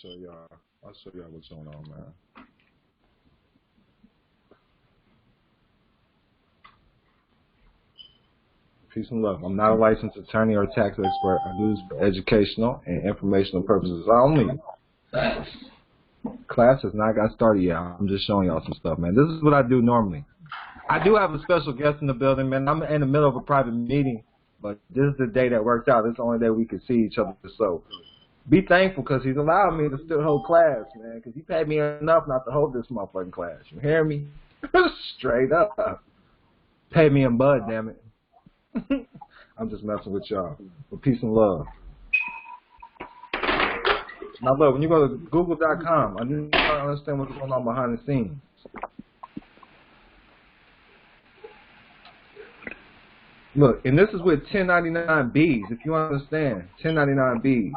I'll show y'all what's going on, man. Peace and love. I'm not a licensed attorney or tax expert. I do this for educational and informational purposes only. Class has not got started yet. I'm just showing y'all some stuff, man. This is what I do normally. I do have a special guest in the building, man. I'm in the middle of a private meeting, but this is the day that worked out. This is the only day we could see each other. So be thankful because he's allowed me to still hold class, man, because he paid me enough not to hold this motherfucking class. You hear me? Straight up. Pay me in bud, damn it. I'm just messing with y'all. But peace and love. Now look, when you go to Google.com, I need to understand what's going on behind the scenes. Look, and this is with 1099Bs, if you understand. 1099Bs.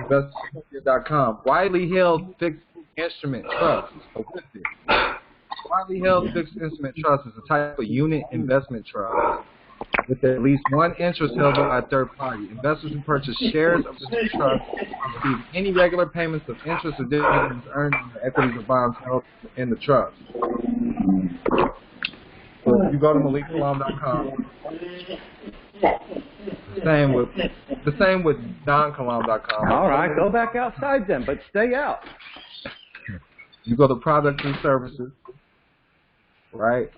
Investment.com. Widely held fixed instrument trust. So with it, widely held fixed instrument trust is a type of unit investment trust with at least one interest held by a third party. Investors who purchase shares of the trust receive any regular payments of interest or dividends earned in the equities or bonds held in the trust. So if you go to MalikKilam.com, the same with DonKilam.com. All right, go back outside then, but stay out. You go to products and services, right?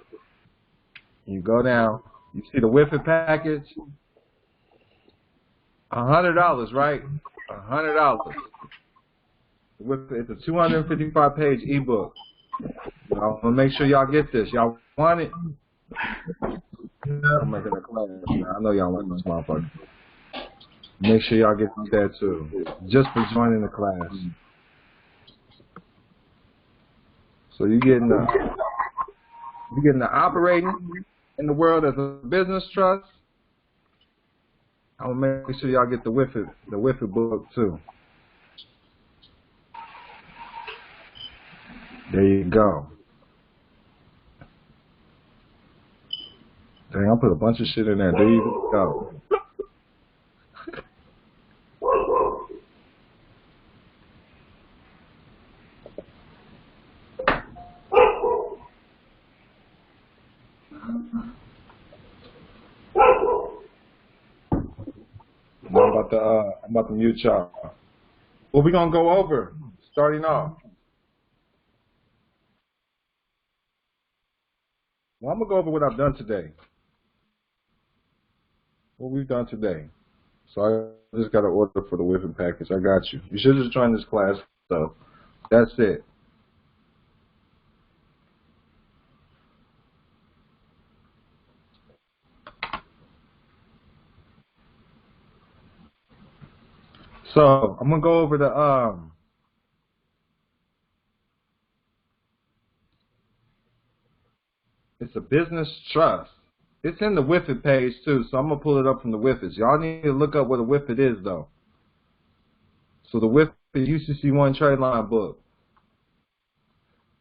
You go down. You see the WIFID package, $100, right? $100. It's a 255-page ebook. I want to make sure y'all get this. Y'all want it? I'm making a class. I know y'all want this motherfucker. Make sure y'all get that too, just for joining the class. So you're getting the operating in the world as a business trust. I'm gonna make sure y'all get the WIFID book too. There you go. Dang, I put a bunch of shit in there. There you go. I'm about to mute y'all. What we gonna go over? Starting off. Well, I'm gonna go over what I've done today. What we've done today. So I just got an order for the WIFID package. I got you. You should just join this class. So that's it. So I'm gonna go over the it's a business trust. It's in the WIFID page too, so I'm gonna pull it up from the WIFIDs. Y'all need to look up what a WIFID is though. So the WIFID UCC1 trade line book.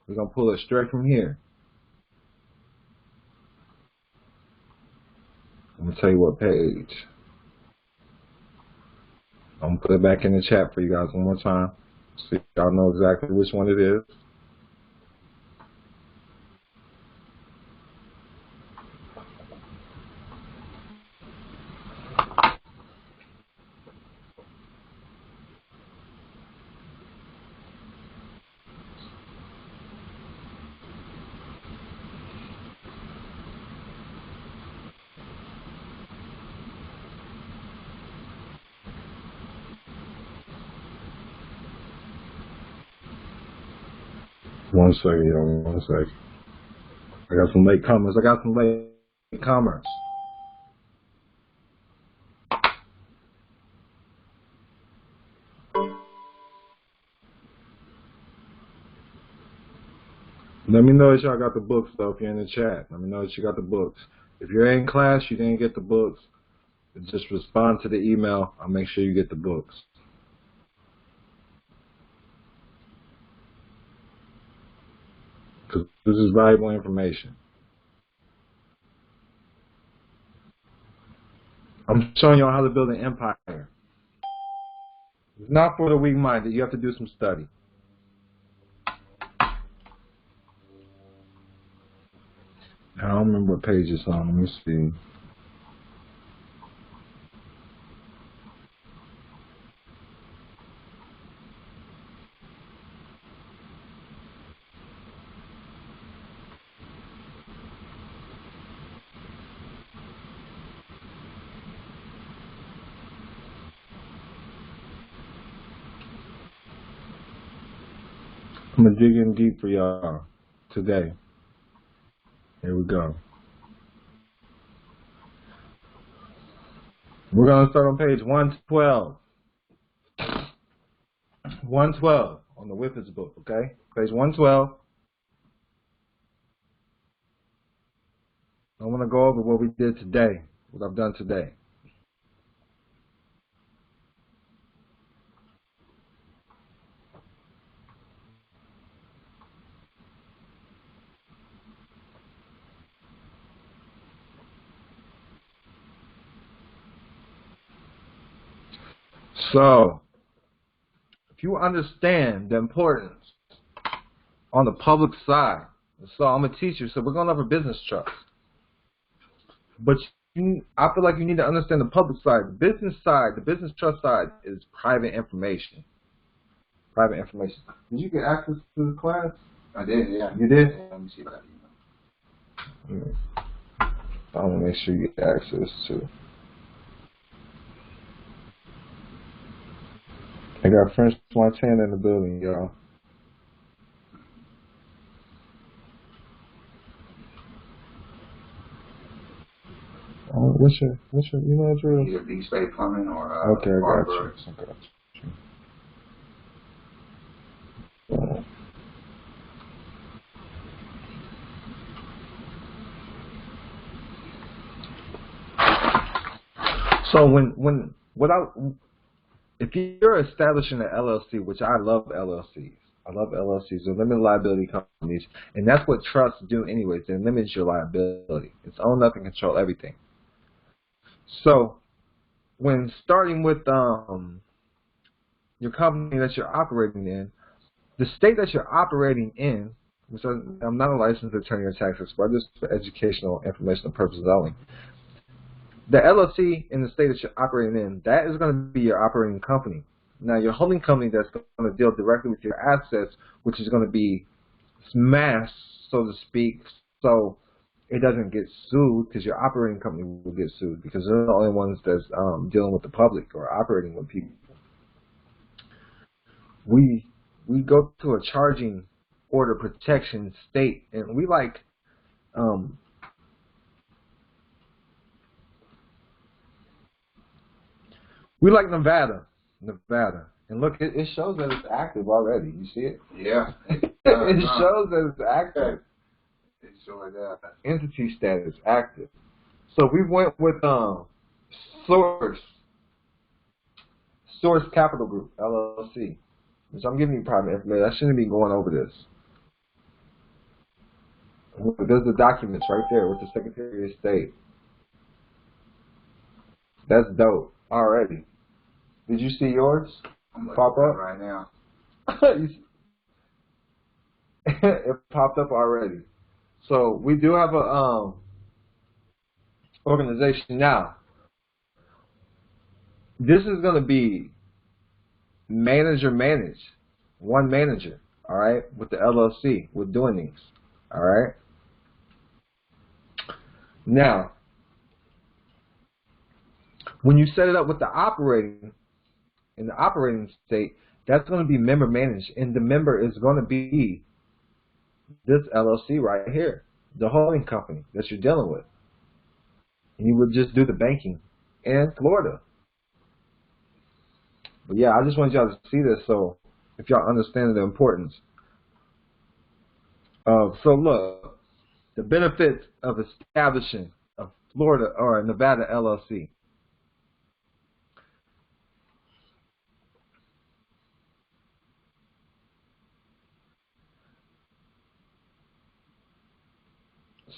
We're gonna pull it straight from here. I'm gonna tell you what page. I'm gonna put it back in the chat for you guys one more time, so y'all know exactly which one it is. One second, y'all. 1 second. I got some late comers. Let me know that y'all got the books, though, if you're in the chat. Let me know that you got the books. If you're in class, you didn't get the books, just respond to the email. I'll make sure you get the books. Because this is valuable information. I'm showing y'all how to build an empire. It's not for the weak-minded. You have to do some study. I don't remember what page it's on. Let me see. I'm going to dig in deep for y'all today. Here we go. We're going to start on page 112. 112 on the Whippets book, okay? Page 112. I want to go over what we did today, what I've done today. So, if you understand the importance on the public side, so I'm a teacher, so we're going over business trust. But I feel like you need to understand the public side. The business side, the business trust side is private information. Private information. Did you get access to the class? I did, yeah. You did? Let me see that email. I want to make sure you get access to. I got French Montana in the building, y'all. What's your email address? Either Beach Bay Plumbing or okay, I got you. So if you're establishing an LLC, which I love LLCs. I love LLCs. They're limited liability companies, and that's what trusts do anyways. They limit your liability. It's own nothing, control everything. So when starting with your company that you're operating in, the state that you're operating in, which I'm not a licensed attorney or tax expert, just for educational, informational purposes only. The LLC in the state that you're operating in, that is going to be your operating company. Now, your holding company that's going to deal directly with your assets, which is going to be smashed, so to speak, so it doesn't get sued, because your operating company will get sued, because they're the only ones that's dealing with the public or operating with people. We go to a charging order protection state, and we like Nevada. And look, it shows that it's active already. You see it? Yeah. It shows that it's active. It's showing that. Entity status active. So we went with Source Capital Group, LLC. So I'm giving you private information. I shouldn't be going over this. There's the documents right there with the Secretary of State. That's dope already. Did you see yours pop up right now? It popped up already. So we do have a organization now. This is going to be manager, one manager, all right, with the LLC, with doing these, all right. Now, when you set it up with the operating, in the operating state, that's going to be member managed, and the member is going to be this LLC right here, the holding company that you're dealing with. And you would just do the banking in Florida. But yeah, I just want y'all to see this, so if y'all understand the importance of, so look, the benefits of establishing a Florida or a Nevada LLC.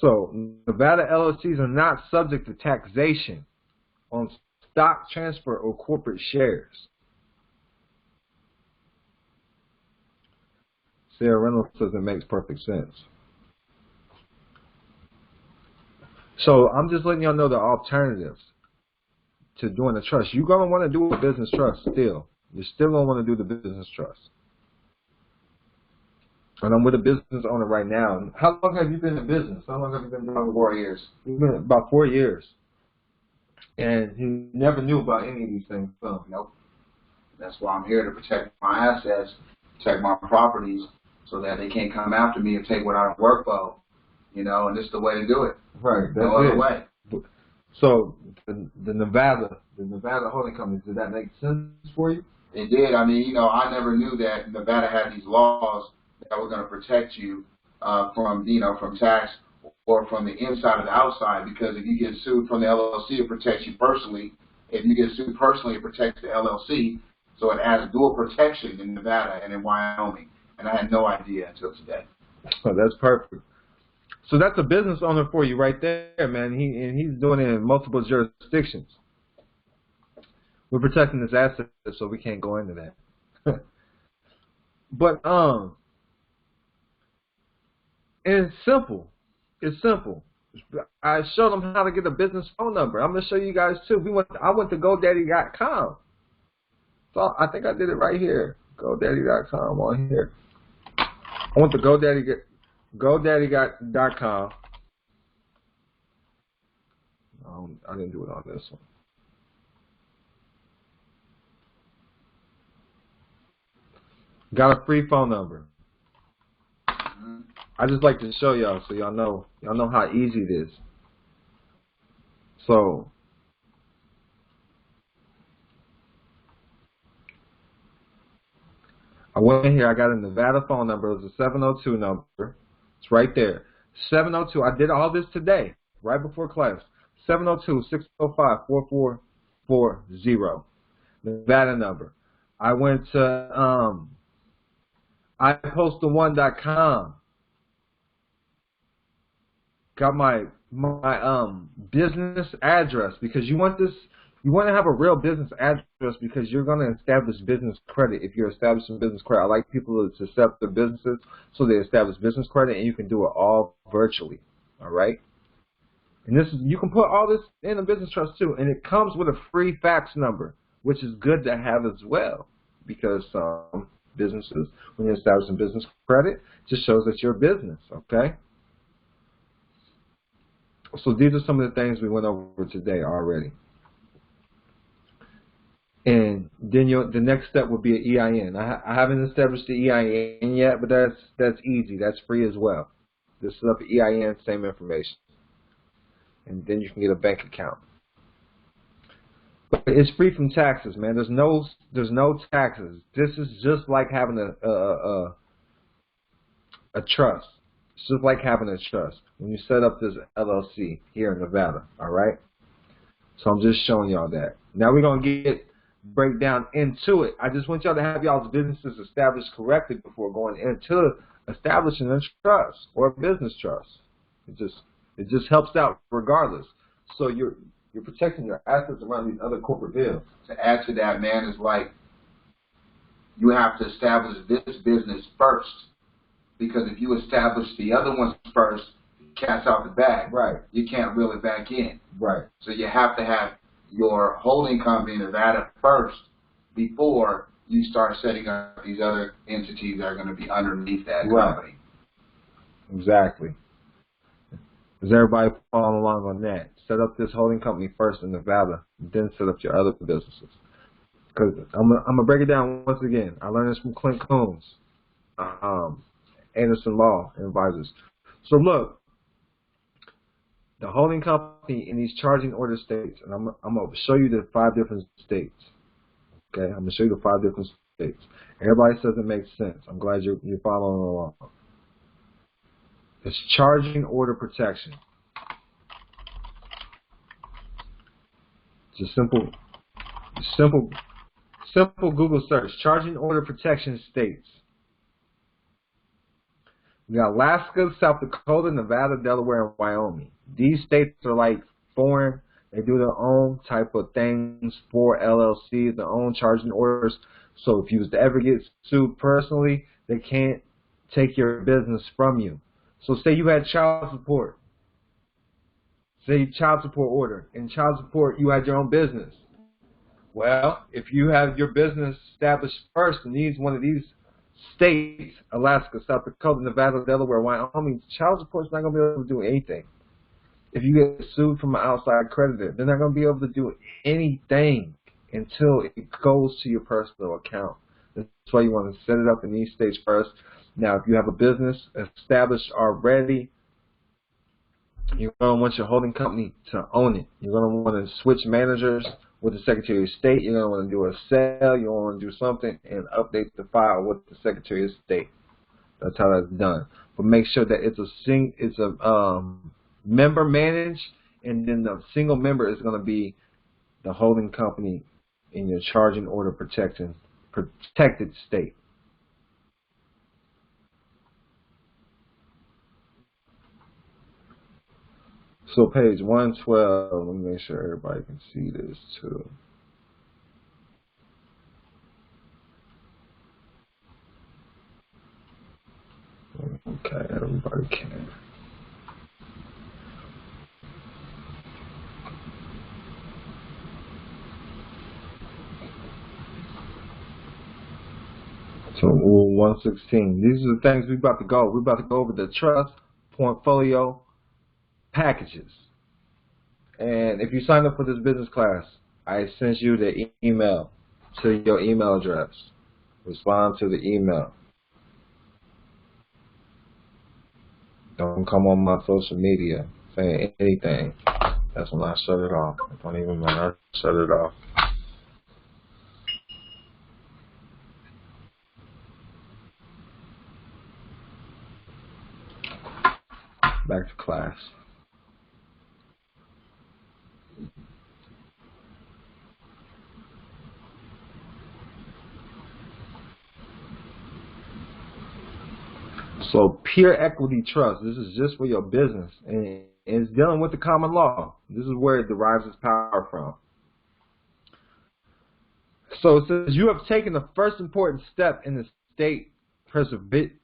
So Nevada LLCs are not subject to taxation on stock transfer or corporate shares. Sarah Reynolds says it makes perfect sense. So I'm just letting y'all know the alternatives to doing a trust. You're going to want to do a business trust still. You're still going to want to do the business trust. And I'm with a business owner right now. How long have you been in business? How long have you been doing 4 years. You've been about 4 years. And you never knew about any of these things. So. Nope. That's why I'm here to protect my assets, protect my properties, so that they can't come after me and take what I work for. You know, and this is the way to do it. Right. That's no other it. way. So the Nevada holding company, did that make sense for you? It did. I mean, you know, I never knew that Nevada had these laws that were going to protect you from, you know, from tax or from the inside or the outside. Because if you get sued from the LLC, it protects you personally. If you get sued personally, it protects the LLC. So it has dual protection in Nevada and in Wyoming. And I had no idea until today. Oh, that's perfect. So that's a business owner for you right there, man. He's doing it in multiple jurisdictions. We're protecting his assets, so we can't go into that. But and it's simple. It's simple. I showed them how to get a business phone number. I'm gonna show you guys too. I went to GoDaddy.com. So I think I did it right here. GoDaddy.com on here. I went to GoDaddy.com. I didn't do it on this one. Got a free phone number. I just like to show y'all so y'all know how easy it is. So I went in here, I got a Nevada phone number. It was a 702 number. It's right there. 702. I did all this today, right before class. 702-605-4440. Nevada number. I went to ipostal1.com. Got my business address, because you want to have a real business address because you're going to establish business credit. If you're establishing business credit, I like people to set up their businesses so they establish business credit, and you can do it all virtually. All right. And you can put all this in a business trust too, and it comes with a free fax number, which is good to have as well, because some businesses, when you're establishing business credit, just shows that you're a business. Okay. So these are some of the things we went over today already. And then the next step would be an EIN. I haven't established the EIN yet, but that's easy. That's free as well. Just set up an EIN, same information. And then you can get a bank account. But it's free from taxes, man. There's no taxes. This is just like having a trust. It's just like having a trust when you set up this LLC here in Nevada, all right? So I'm just showing y'all that. Now we're going to break down into it. I just want y'all to have y'all's businesses established correctly before going into establishing a trust or a business trust. It just helps out regardless. So you're protecting your assets around these other corporate bills. To add to that, man, is like you have to establish this business first. Because if you establish the other ones first, cat's out the bag. Right. You can't reel it back in. Right. So you have to have your holding company in Nevada first before you start setting up these other entities that are going to be underneath that company. Exactly. Is everybody following along on that? Set up this holding company first in Nevada, then set up your other businesses. Because I'm gonna break it down once again. I learned this from Clint Combs. Anderson Law Advisors. So look, the holding company in these charging order states, and I'm going to show you the 5 different states. Okay, I'm going to show you the 5 different states. Everybody says it makes sense. I'm glad you're following along. It's charging order protection. Just simple Google search. Charging order protection states. We got Alaska, South Dakota, Nevada, Delaware, and Wyoming. These states are like foreign. They do their own type of things for LLCs, their own charging orders. So if you was to ever get sued personally, they can't take your business from you. So say you had child support. Say child support order. In child support, you had your own business. Well, if you have your business established first in one of these states, Alaska, South Dakota, Nevada, Delaware, Wyoming, child support's not going to be able to do anything. If you get sued from an outside creditor, they're not going to be able to do anything until it goes to your personal account. That's why you want to set it up in these states first. Now, if you have a business established already, you're going to want your holding company to own it. You're going to want to switch managers with the Secretary of State. You're going to want to do a sale. You're going to want to do something and update the file with the Secretary of State. That's how that's done. But make sure that it's a member managed, and then the single member is going to be the holding company in your charging order protected state. So page 112, let me make sure everybody can see this too. Okay, everybody can. So Rule 116. These are the things we're about to go. We're about to go over the trust portfolio packages. And if you sign up for this business class, I sent you the email to your email address. Respond to the email. Don't come on my social media saying anything. That's when I shut it off. It don't even matter. I shut it off. Back to class. So peer equity trust, this is just for your business, and it's dealing with the common law. This is where it derives its power from. So it says you have taken the first important step in the state preservation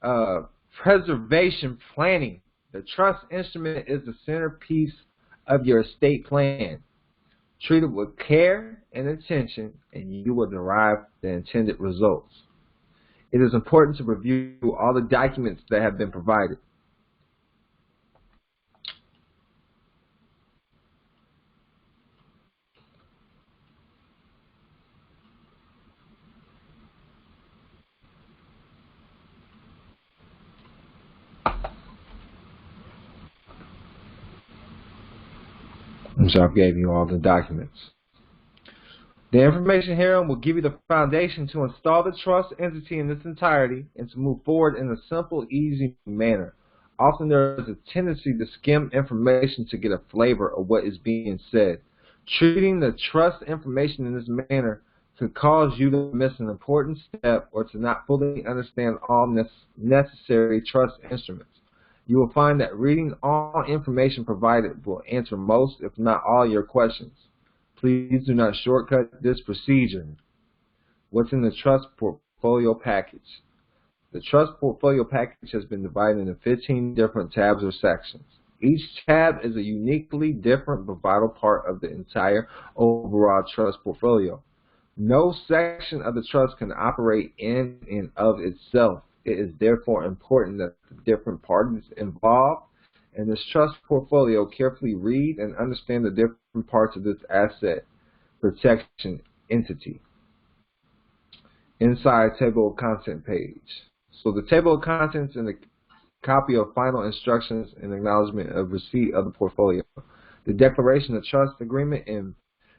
planning. The trust instrument is the centerpiece of your estate plan. Treat it with care and attention, and you will derive the intended results. It is important to review all the documents that have been provided. So I've gave you all the documents. The information here will give you the foundation to install the trust entity in its entirety and to move forward in a simple, easy manner. Often there is a tendency to skim information to get a flavor of what is being said. Treating the trust information in this manner could cause you to miss an important step or to not fully understand all necessary trust instruments. You will find that reading all information provided will answer most, if not all, your questions. Please do not shortcut this procedure. What's in the trust portfolio package? The trust portfolio package has been divided into 15 different tabs or sections. Each tab is a uniquely different but vital part of the entire overall trust portfolio. No section of the trust can operate in and of itself. It is therefore important that the different parties involved in this trust portfolio carefully read and understand the different parts of this asset protection entity. Inside table of content page. So the table of contents and the copy of final instructions and acknowledgement of receipt of the portfolio. The declaration of trust agreement and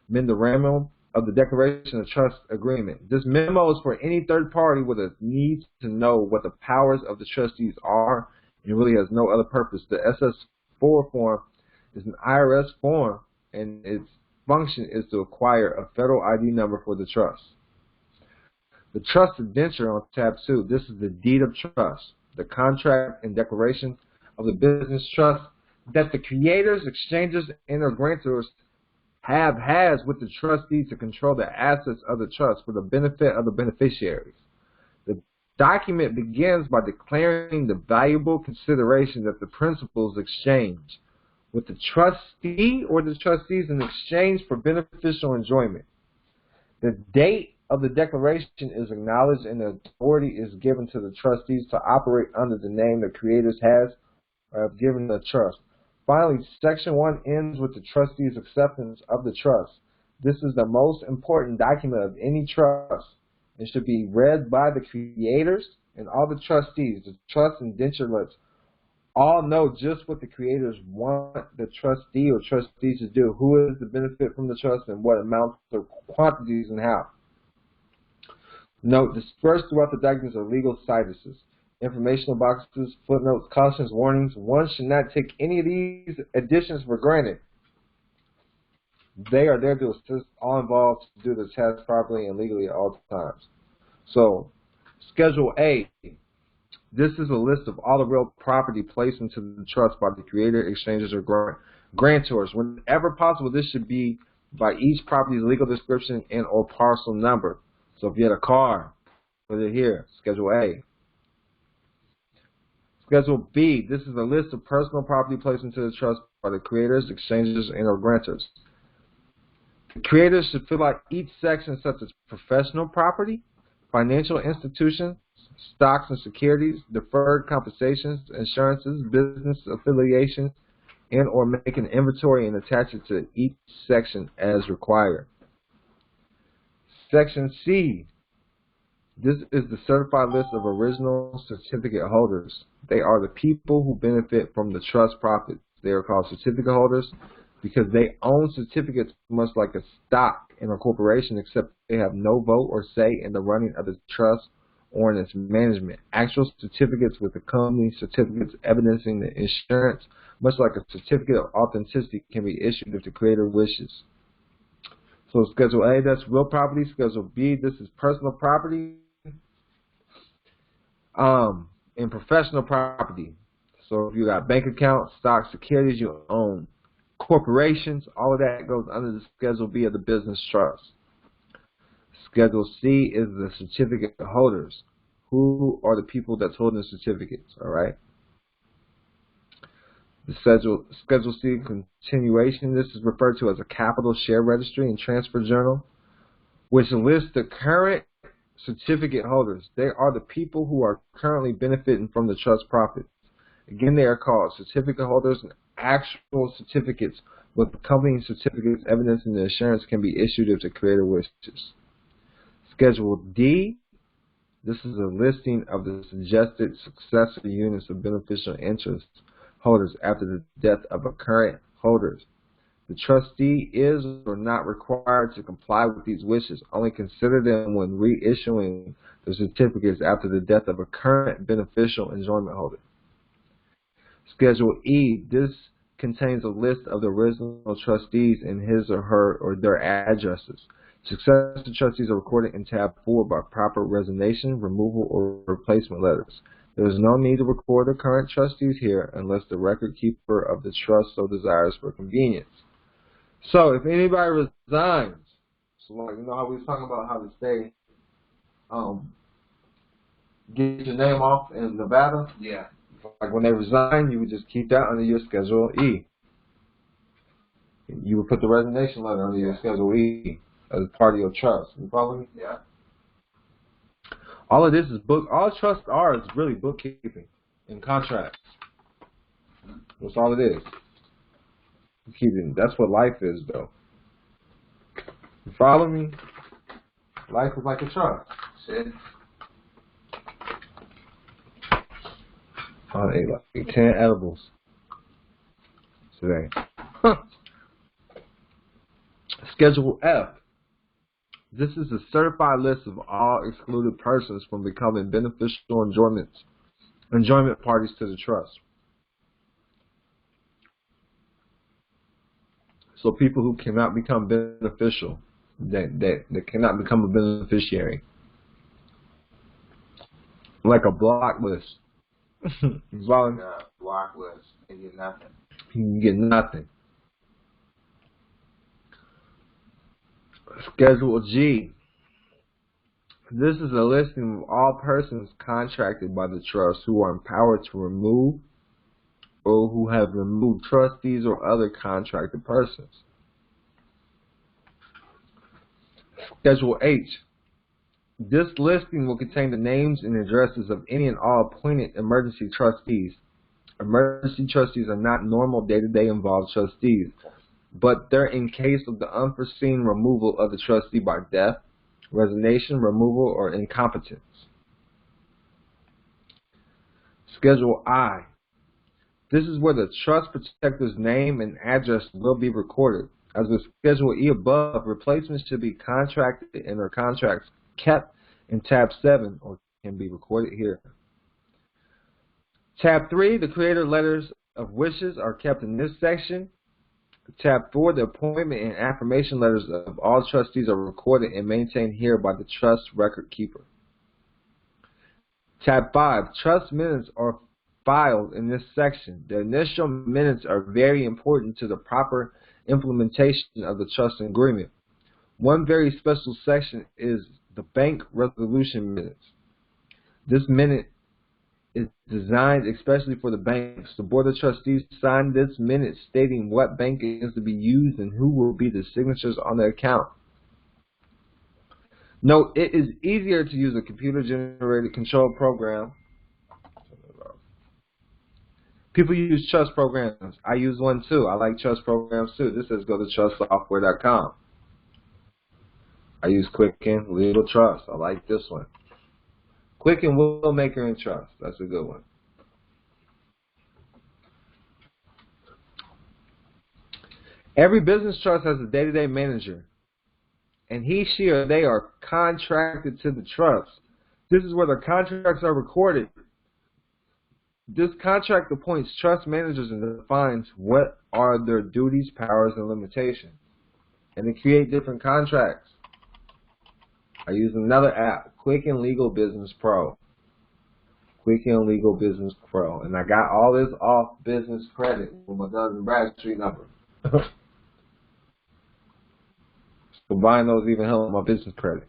memorandum of the declaration of trust agreement. This memo is for any third party with a need to know what the powers of the trustees are and really has no other purpose. The SS4 form is an IRS form, and its function is to acquire a federal ID number for the trust. The trust indenture on tab 2, this is the deed of trust, the contract and declaration of the business trust that the creators, exchangers, and or grantors has with the trustee to control the assets of the trust for the benefit of the beneficiaries. The document begins by declaring the valuable consideration that the principals exchange with the trustee or the trustees in exchange for beneficial enjoyment. The date of the declaration is acknowledged and the authority is given to the trustees to operate under the name the creators has or have given the trust. Finally, Section 1 ends with the trustee's acceptance of the trust. This is the most important document of any trust. It should be read by the creators and all the trustees. The trust indentureless all know just what the creators want the trustee or trustees to do, who is to benefit from the trust, and what amounts or quantities and how. Note, dispersed throughout the documents are legal citations, informational boxes, footnotes, cautions, warnings. One should not take any of these additions for granted. They are there to assist all involved to do the task properly and legally at all times. So, Schedule A. This is a list of all the real property placed into the trust by the creator, exchangers, or grantors. Whenever possible, this should be by each property's legal description and or parcel number. So if you had a car, put it here, Schedule A. Schedule B, this is a list of personal property placed into the trust by the creators, exchangers, and or grantors. The creators should fill out each section such as professional property, financial institutions, stocks and securities, deferred compensations, insurances, business affiliations, and or make an inventory and attach it to each section as required. Section C. This is the certified list of original certificate holders. They are the people who benefit from the trust profits. They are called certificate holders because they own certificates much like a stock in a corporation, except they have no vote or say in the running of the trust or in its management. Actual certificates with accompanying certificates evidencing the insurance, much like a certificate of authenticity, can be issued if the creator wishes. So Schedule A, that's real property. Schedule B, this is personal property. And professional property. So if you got bank accounts, stocks, securities you own, corporations, all of that goes under the Schedule B of the business trust. Schedule C is the certificate holders. Who are the people that's holding the certificates, all right? The Schedule C continuation, this is referred to as a capital share registry and transfer journal, which lists the current certificate holders. They are the people who are currently benefiting from the trust profits. Again, they are called certificate holders, and actual certificates with accompanying certificates evidencing the assurance can be issued if the creator wishes. Schedule D, this is a listing of the suggested successor units of beneficial interest holders after the death of a current holders. The trustee is or not required to comply with these wishes. Only consider them when reissuing the certificates after the death of a current beneficial enjoyment holder. Schedule E, this contains a list of the original trustees and his or her or their addresses. Successor trustees are recorded in tab 4 by proper resignation, removal, or replacement letters. There is no need to record the current trustees here unless the record keeper of the trust so desires for convenience. So if anybody resigns, so like you know how we was talking about how to stay, get your name off in Nevada? Yeah. Like when they resign, you would just keep that under your Schedule E. You would put the resignation letter under your Schedule E as part of your trust. You follow me? Yeah. All of this is all trusts are is really bookkeeping and contracts. That's all it is. Bookkeeping. That's what life is, though. You follow me? Life is like a trust. That's it. I ate like 10 edibles today. Schedule F. This is a certified list of all excluded persons from becoming beneficial enjoyment parties to the trust. So people who cannot become beneficial, that cannot become a beneficiary. Like a block list. Block list. You get nothing. You can get nothing. Schedule G. This is a listing of all persons contracted by the trust who are empowered to remove or who have removed trustees or other contracted persons. Schedule H. This listing will contain the names and addresses of any and all appointed emergency trustees. Emergency trustees are not normal day-to-day involved trustees, but they're in case of the unforeseen removal of the trustee by death, resignation, removal, or incompetence. Schedule I. This is where the trust protector's name and address will be recorded. As with Schedule E above, replacements should be contracted and their contracts kept in Tab 7 or can be recorded here. Tab 3, the creator letters of wishes are kept in this section. Tab 4, the appointment and affirmation letters of all trustees are recorded and maintained here by the trust record keeper. Tab 5, trust minutes are filed in this section. The initial minutes are very important to the proper implementation of the trust agreement. One very special section is the bank resolution minutes. This minute is designed especially for the banks. The Board of Trustees signed this minute stating what bank is to be used and who will be the signatures on the account. Note, it is easier to use a computer-generated control program. People use trust programs. I use one too. I like trust programs too. This says go to trustsoftware.com. I use Quicken Legal Trust. I like this one. Quicken Willmaker and Trust. That's a good one. Every business trust has a day-to-day manager, and he, she, or they are contracted to the trust. This is where their contracts are recorded. This contract appoints trust managers and defines what are their duties, powers, and limitations, and they create different contracts. I use another app, Quicken Legal Business Pro. Quicken Legal Business Pro. And I got all this off business credit with my Dun & Bradstreet number. So buying those even help my business credit.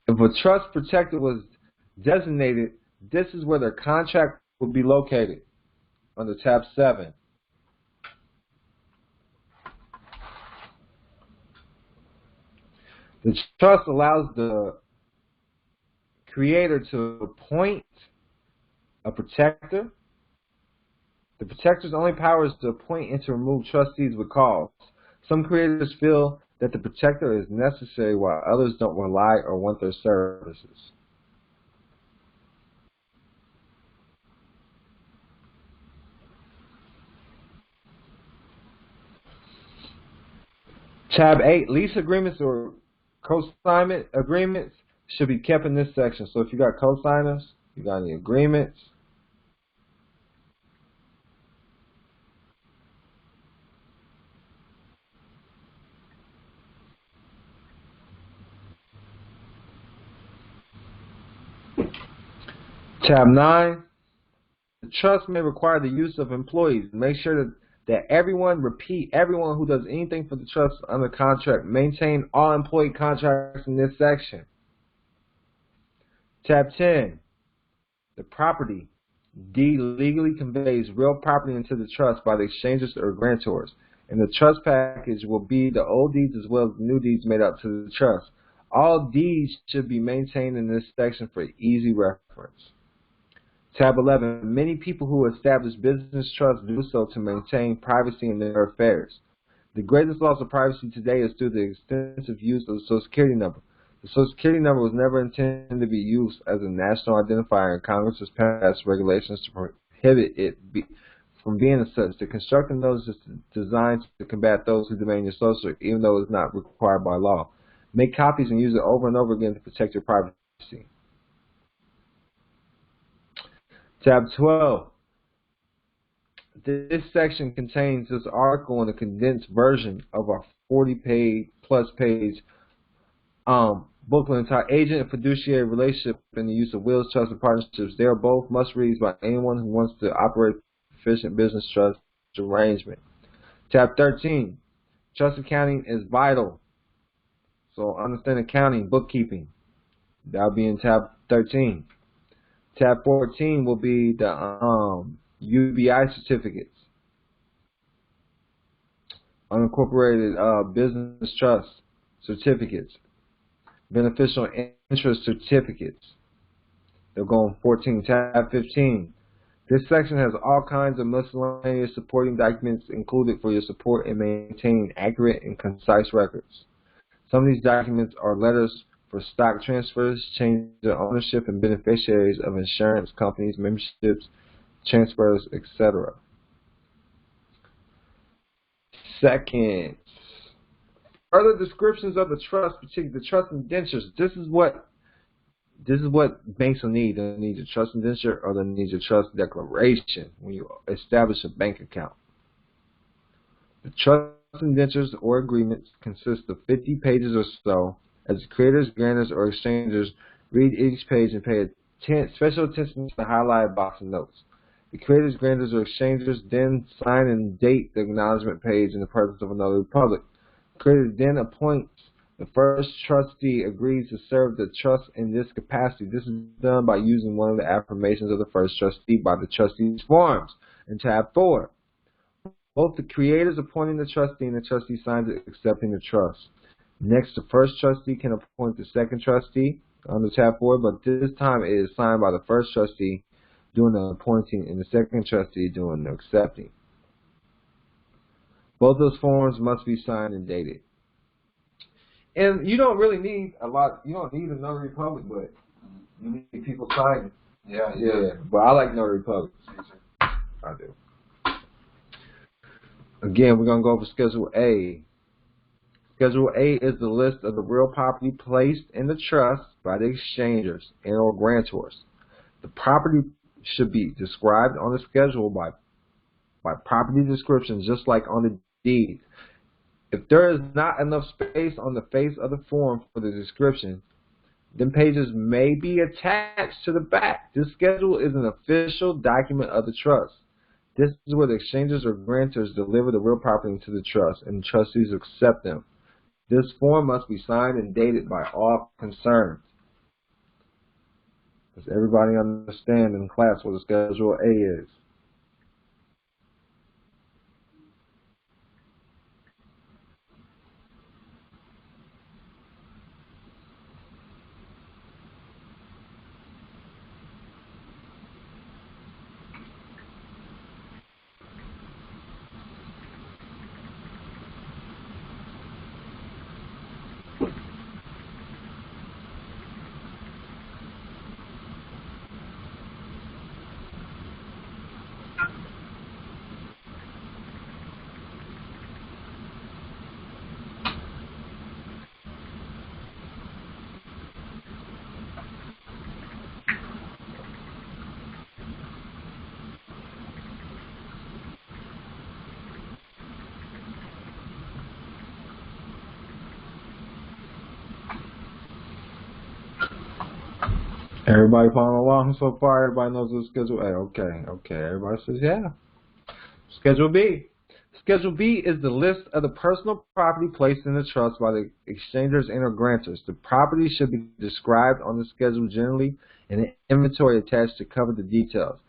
If a trust protector was designated, this is where their contract will be located under tab 7. The trust allows the creator to appoint a protector. The protector's only power is to appoint and to remove trustees with cause. Some creators feel that the protector is necessary while others don't rely or want their services. Tab 8, lease agreements or co-signment agreements should be kept in this section. So if you got co-signers, you got any agreements. Tab 9, the trust may require the use of employees. Make sure that everyone who does anything for the trust under contract, maintain all employee contracts in this section. Tab 10, the property deed legally conveys real property into the trust by the exchangers or grantors. And the trust package will be the old deeds as well as the new deeds made up to the trust. All deeds should be maintained in this section for easy reference. Tab 11, many people who establish business trusts do so to maintain privacy in their affairs. The greatest loss of privacy today is through the extensive use of the Social Security number. The Social Security number was never intended to be used as a national identifier, and Congress has passed regulations to prohibit it from being as such. The constructing notice is designed to combat those who demand your social, even though it is not required by law. Make copies and use it over and over again to protect your privacy. Tab 12. This section contains this article in a condensed version of our 40-plus page booklet entitled Agent and Fiduciary Relationship and the Use of Wills, Trusts, and Partnerships. They are both must-reads by anyone who wants to operate efficient business trust arrangement. Tab 13. Trust accounting is vital. So understand accounting, bookkeeping. That'll be in tab 13. Tab 14 will be the UBI certificates, unincorporated business trust certificates, beneficial interest certificates. They'll go on 14. Tab 15. This section has all kinds of miscellaneous supporting documents included for your support in maintaining accurate and concise records. Some of these documents are letters for stock transfers, change of ownership, and beneficiaries of insurance companies, memberships, transfers, etc. Second, further descriptions of the trust, particularly the trust indentures. This is what banks will need. They'll need your trust indenture or they'll need your trust declaration when you establish a bank account. The trust indentures or agreements consist of 50 pages or so. As creators, grantors, or exchangers read each page and pay special attention to the highlighted box and notes. The creators, grantors, or exchangers then sign and date the acknowledgement page in the presence of another public. The creator then appoints the first trustee, agrees to serve the trust in this capacity. This is done by using one of the affirmations of the first trustee by the trustee's forms in tab 4. Both the creators appointing the trustee and the trustee signs it accepting the trust. Next, the first trustee can appoint the second trustee under tab 4, but this time it is signed by the first trustee doing the appointing and the second trustee doing the accepting. Both those forms must be signed and dated. And you don't really need a lot. You don't need a notary public, but you need people signing. Yeah. But I like notary publics. I do. Again, we're going to go over Schedule A. Schedule A is the list of the real property placed in the trust by the exchangers and or grantors. The property should be described on the schedule by property description, just like on the deed. If there is not enough space on the face of the form for the description, then pages may be attached to the back. This schedule is an official document of the trust. This is where the exchangers or grantors deliver the real property to the trust, and the trustees accept them. This form must be signed and dated by all concerned. Does everybody understand in class what a Schedule A is? Everybody following along so far? Everybody knows what Schedule A. Okay. Everybody says yeah. Schedule B. Schedule B is the list of the personal property placed in the trust by the exchangers and or grantors. The property should be described on the schedule generally and an inventory attached to cover the details.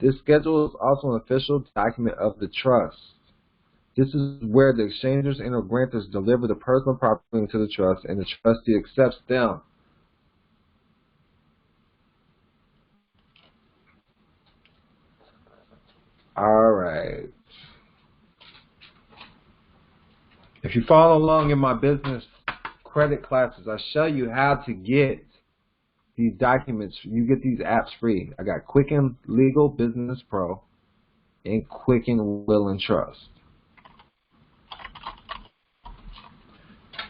This schedule is also an official document of the trust. This is where the exchangers and or grantors deliver the personal property to the trust and the trustee accepts them. All right. If you follow along in my business credit classes, I show you how to get these documents. You get these apps free. I got Quicken Legal Business Pro and Quicken Will and Trust.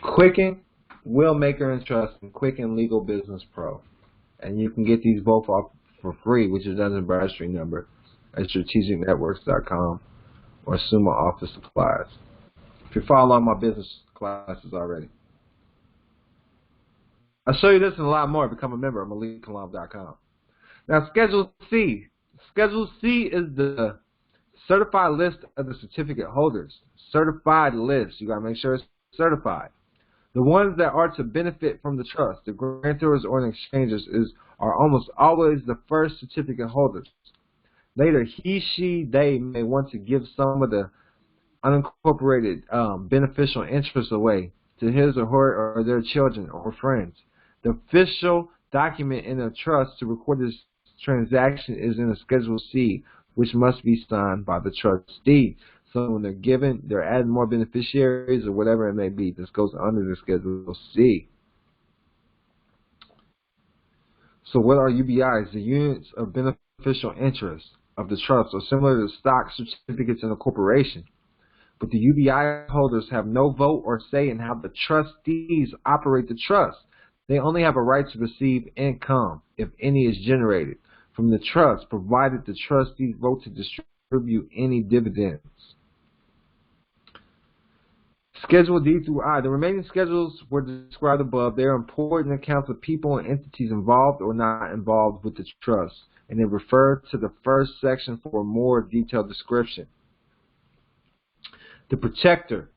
Quicken Will Maker and Trust and Quicken Legal Business Pro. And you can get these both off for free, which is under the Bradstreet number at strategicnetworks.com or Summa Office Supplies. If you follow along my business classes already. I'll show you this and a lot more. Become a member at MalikKilam.com. Now, Schedule C. Schedule C is the Certified list of the certificate holders. Certified list. You got to make sure it's certified. The ones that are to benefit from the trust, the grantors or the exchangers, are almost always the first certificate holders. Later, he, she, they may want to give some of the unincorporated beneficial interest away to his or her or their children or friends. The official document in a trust to record this transaction is in a Schedule C, which must be signed by the trustee. So when they're adding more beneficiaries or whatever it may be, this goes under the Schedule C. So what are UBIs? The units of beneficial interest of the trust are similar to stock certificates in a corporation. But the UBI holders have no vote or say in how the trustees operate the trust. They only have a right to receive income, if any is generated, from the trust, provided the trustees vote to distribute any dividends. Schedule D through I. The remaining schedules were described above. They are important accounts of people and entities involved or not involved with the trust, and they refer to the first section for a more detailed description. The protector.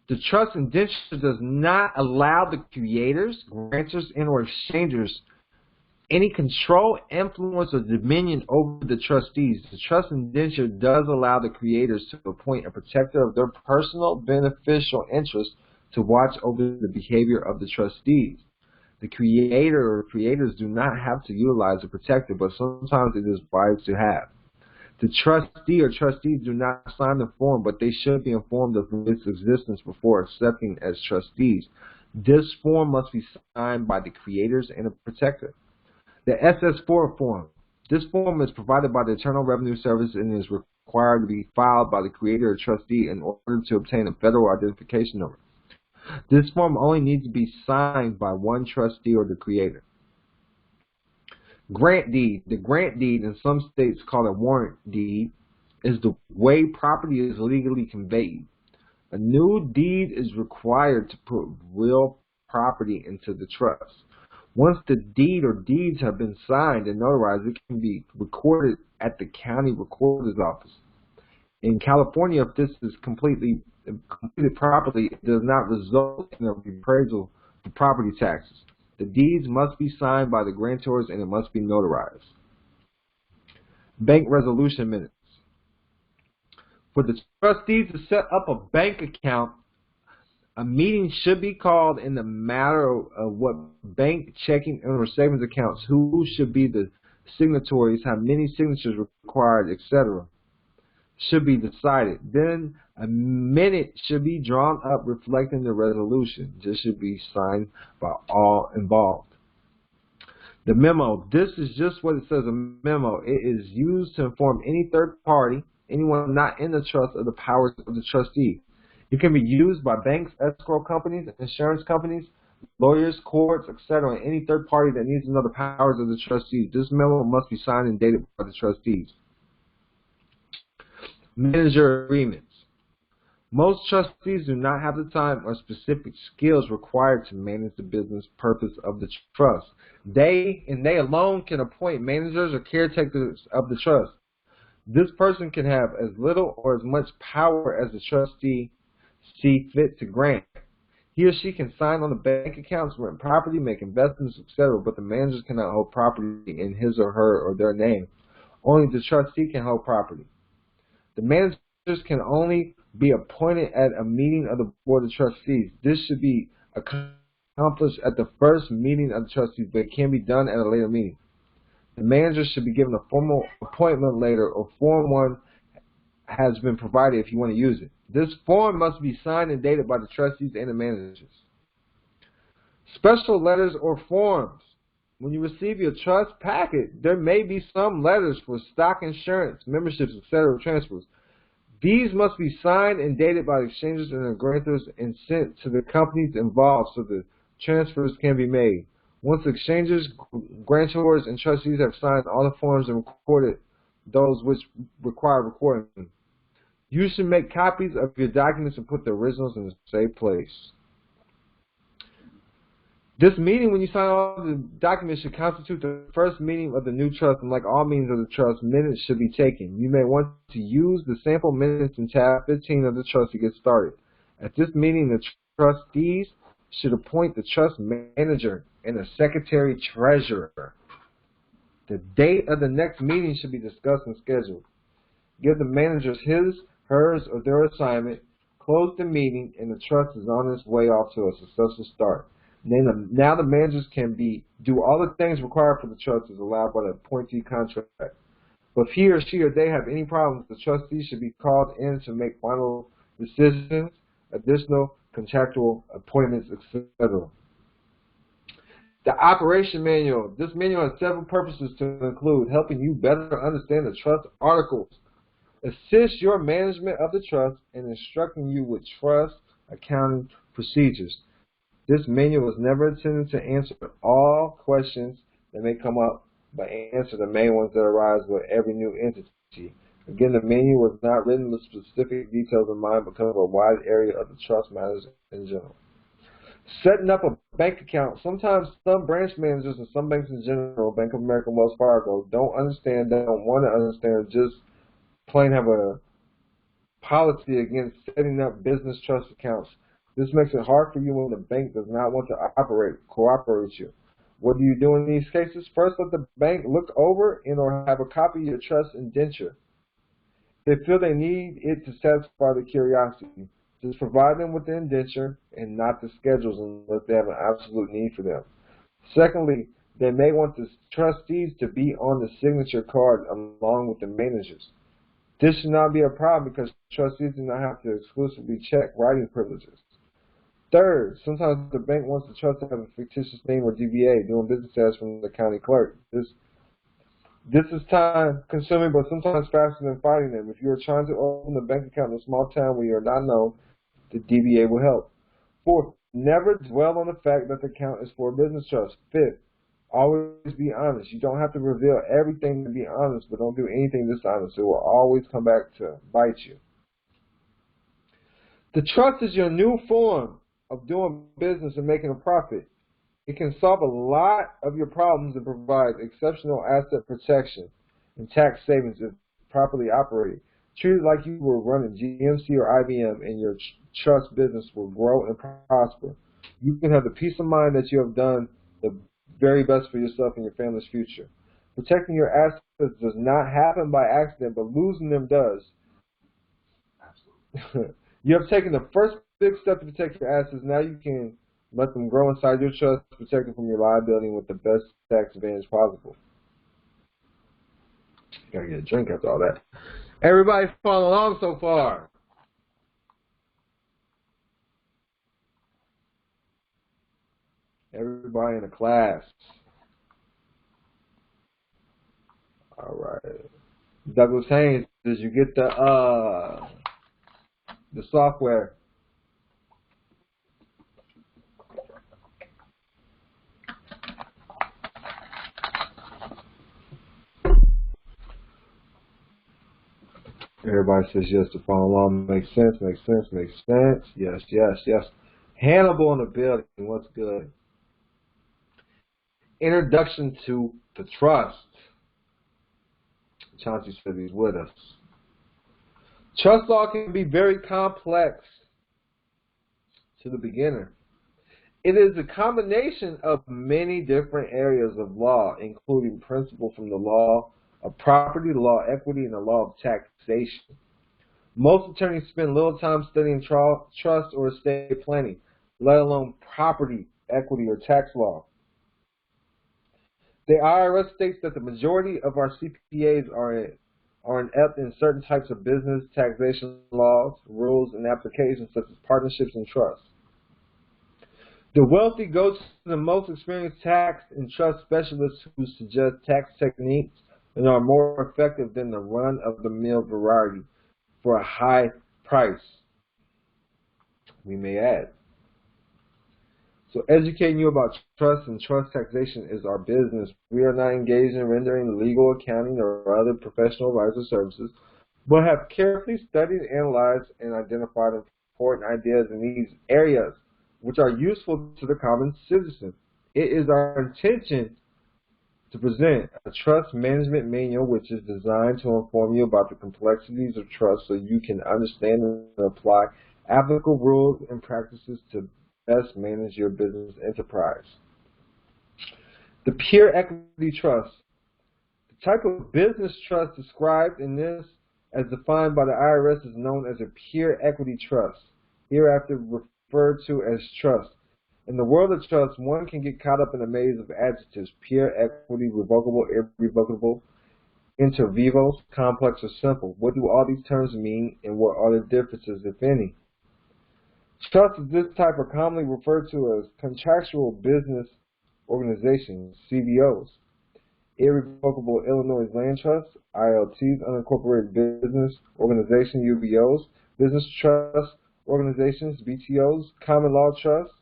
The trust indenture does not allow the creators, grantors, and or exchangers any control, influence, or dominion over the trustees. The trust indenture does allow the creators to appoint a protector of their personal beneficial interest to watch over the behavior of the trustees. The creator or creators do not have to utilize a protector, but sometimes it is wise to have. The trustee or trustees do not sign the form, but they should be informed of its existence before accepting as trustees. This form must be signed by the creators and the protector. The SS4 form. This form is provided by the Internal Revenue Service and is required to be filed by the creator or trustee in order to obtain a federal identification number. This form only needs to be signed by one trustee or the creator. Grant deed. The grant deed, in some states called a warrant deed, is the way property is legally conveyed. A new deed is required to put real property into the trust. Once the deed or deeds have been signed and notarized, it can be recorded at the county recorder's office. In California, if this is completed properly, it does not result in a reappraisal for property taxes. The deeds must be signed by the grantors and it must be notarized. Bank resolution minutes. For the trustees to set up a bank account, a meeting should be called in the matter of what bank, checking, or savings accounts, who should be the signatories, how many signatures required, etc. should be decided. Then a minute should be drawn up reflecting the resolution. This should be signed by all involved. The memo. This is just what it says, a memo. It is used to inform any third party, anyone not in the trust, of the powers of the trustee. It can be used by banks, escrow companies, insurance companies, lawyers, courts, etc., and any third party that needs to know the powers of the trustees. This memo must be signed and dated by the trustees. Manager agreements. Most trustees do not have the time or specific skills required to manage the business purpose of the trust. They alone can appoint managers or caretakers of the trust. This person can have as little or as much power as the trustee see fit to grant. He or she can sign on the bank accounts, rent property, make investments, etc., but the managers cannot hold property in his or her or their name. Only the trustee can hold property. The managers can only be appointed at a meeting of the Board of Trustees. This should be accomplished at the first meeting of the trustees, but it can be done at a later meeting. The manager should be given a formal appointment later, or Form 1 has been provided if you want to use it. This form must be signed and dated by the trustees and the managers. Special letters or forms. When you receive your trust packet, there may be some letters for stock insurance, memberships, etc., transfers. These must be signed and dated by the exchangers and the grantors and sent to the companies involved so the transfers can be made. Once exchangers, grantors, and trustees have signed all the forms and recorded those which require recording, you should make copies of your documents and put the originals in the safe place. This meeting, when you sign all the documents, should constitute the first meeting of the new trust, and like all meetings of the trust, minutes should be taken. You may want to use the sample minutes in tab 15 of the trust to get started. At this meeting, the trustees should appoint the trust manager and the secretary treasurer. The date of the next meeting should be discussed and scheduled. Give the managers his, hers, or their assignment. Close the meeting, and the trust is on its way off to a successful start. Now the managers can do all the things required for the trust as allowed by the appointee contract. But if he or she or they have any problems, the trustee should be called in to make final decisions, additional contractual appointments, etc. The operation manual. This manual has several purposes to include helping you better understand the trust articles, assist your management of the trust, and instructing you with trust accounting procedures. This manual is never intended to answer all questions that may come up, but answer the main ones that arise with every new entity. Again, the manual was not written with specific details in mind, but covers a wide area of the trust matters in general. Setting up a bank account. Sometimes some branch managers and some banks in general, Bank of America, Wells Fargo, don't want to understand, just plain have a policy against setting up business trust accounts. This makes it hard for you when the bank does not want to cooperate with you. What do you do in these cases? First, let the bank look over and or have a copy of your trust indenture. They feel they need it to satisfy their curiosity. Just provide them with the indenture and not the schedules unless they have an absolute need for them. Secondly, they may want the trustees to be on the signature card along with the managers. This should not be a problem because trustees do not have to exclusively check writing privileges. Third, sometimes the bank wants the trust to have a fictitious name or DBA, doing business as from the county clerk. This is time consuming, but sometimes faster than finding them. If you are trying to open a bank account in a small town where you are not known, the DBA will help. Fourth, never dwell on the fact that the account is for a business trust. Fifth, always be honest. You don't have to reveal everything to be honest, but don't do anything dishonest. It will always come back to bite you. The trust is your new form of doing business and making a profit. It can solve a lot of your problems and provide exceptional asset protection and tax savings if properly operated. Treat it like you were running GMC or IBM, and your trust business will grow and prosper. You can have the peace of mind that you have done the very best for yourself and your family's future. Protecting your assets does not happen by accident, but losing them does. Absolutely. You have taken the first big step to protect your assets. Now you can let them grow inside your trust, protect them from your liability with the best tax advantage possible. Gotta get a drink after all that. Everybody following along so far? Everybody in the class. All right. Douglas Haynes, did you get the software? Everybody says yes to follow along. Makes sense, makes sense, makes sense. Yes, yes, yes. Hannibal in the building. What's good? Introduction to the trust. Chauncey said he's with us. Trust law can be very complex to the beginner. It is a combination of many different areas of law, including principles from the law of property, the law of equity, and the law of taxation. Most attorneys spend little time studying trust or estate planning, let alone property, equity, or tax law. The IRS states that the majority of our CPAs are inept in certain types of business taxation laws, rules, and applications such as partnerships and trusts. The wealthy go to the most experienced tax and trust specialists who suggest tax techniques and are more effective than the run-of-the-mill variety for a high price, we may add. So educating you about trust and trust taxation is our business. We are not engaged in rendering legal, accounting, or other professional advisory services, but have carefully studied, analyzed, and identified important ideas in these areas which are useful to the common citizen. It is our intention to present a trust management manual which is designed to inform you about the complexities of trust so you can understand and apply applicable rules and practices to best manage your business enterprise. The pure equity trust. The type of business trust described in this as defined by the IRS is known as a pure equity trust, hereafter referred to as trust. In the world of trust, one can get caught up in a maze of adjectives: pure equity, revocable, irrevocable, inter vivos, complex, or simple. What do all these terms mean, and what are the differences, if any? Trusts of this type are commonly referred to as contractual business organizations, CBOs. Irrevocable Illinois Land Trusts, ILTs, unincorporated business organization, UBOs, business trust organizations, BTOs, common law trusts,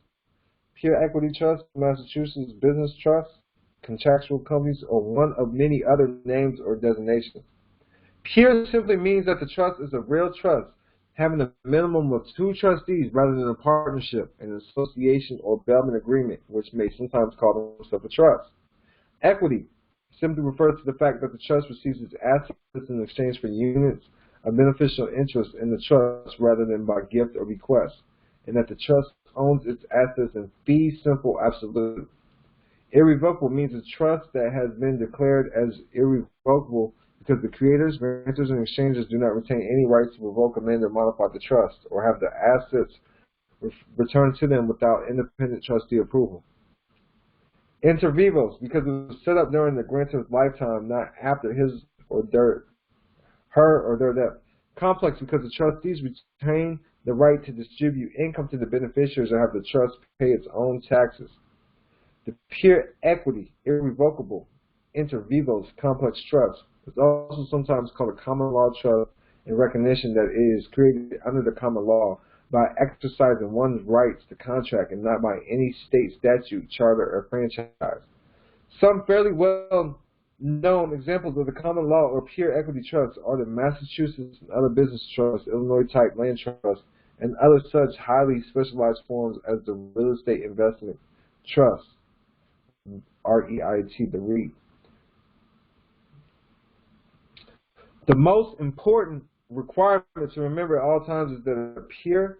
pure equity trust, Massachusetts business trusts, contractual companies, or one of many other names or designations. Pure simply means that the trust is a real trust, having a minimum of 2 trustees rather than a partnership, an association, or bailment agreement, which may sometimes call themselves a trust. Equity simply refers to the fact that the trust receives its assets in exchange for units of beneficial interest in the trust rather than by gift or bequest, and that the trust owns its assets in fee simple absolute. Irrevocable means a trust that has been declared as irrevocable because the creators, grantors, and exchangers do not retain any rights to revoke, amend, or modify the trust, or have the assets returned to them without independent trustee approval. Inter vivos, because it was set up during the grantor's lifetime, not after his or her or their death. Complex, because the trustees retain the right to distribute income to the beneficiaries or have the trust pay its own taxes. The pure equity, irrevocable, inter vivos, complex trust is also sometimes called a common law trust in recognition that it is created under the common law by exercising one's rights to contract and not by any state statute, charter, or franchise. Some fairly well-known examples of the common law or pure equity trusts are the Massachusetts and other business trusts, Illinois-type land trusts, and other such highly specialized forms as the real estate investment trust, REIT, the REIT. The most important requirement to remember at all times is that a pure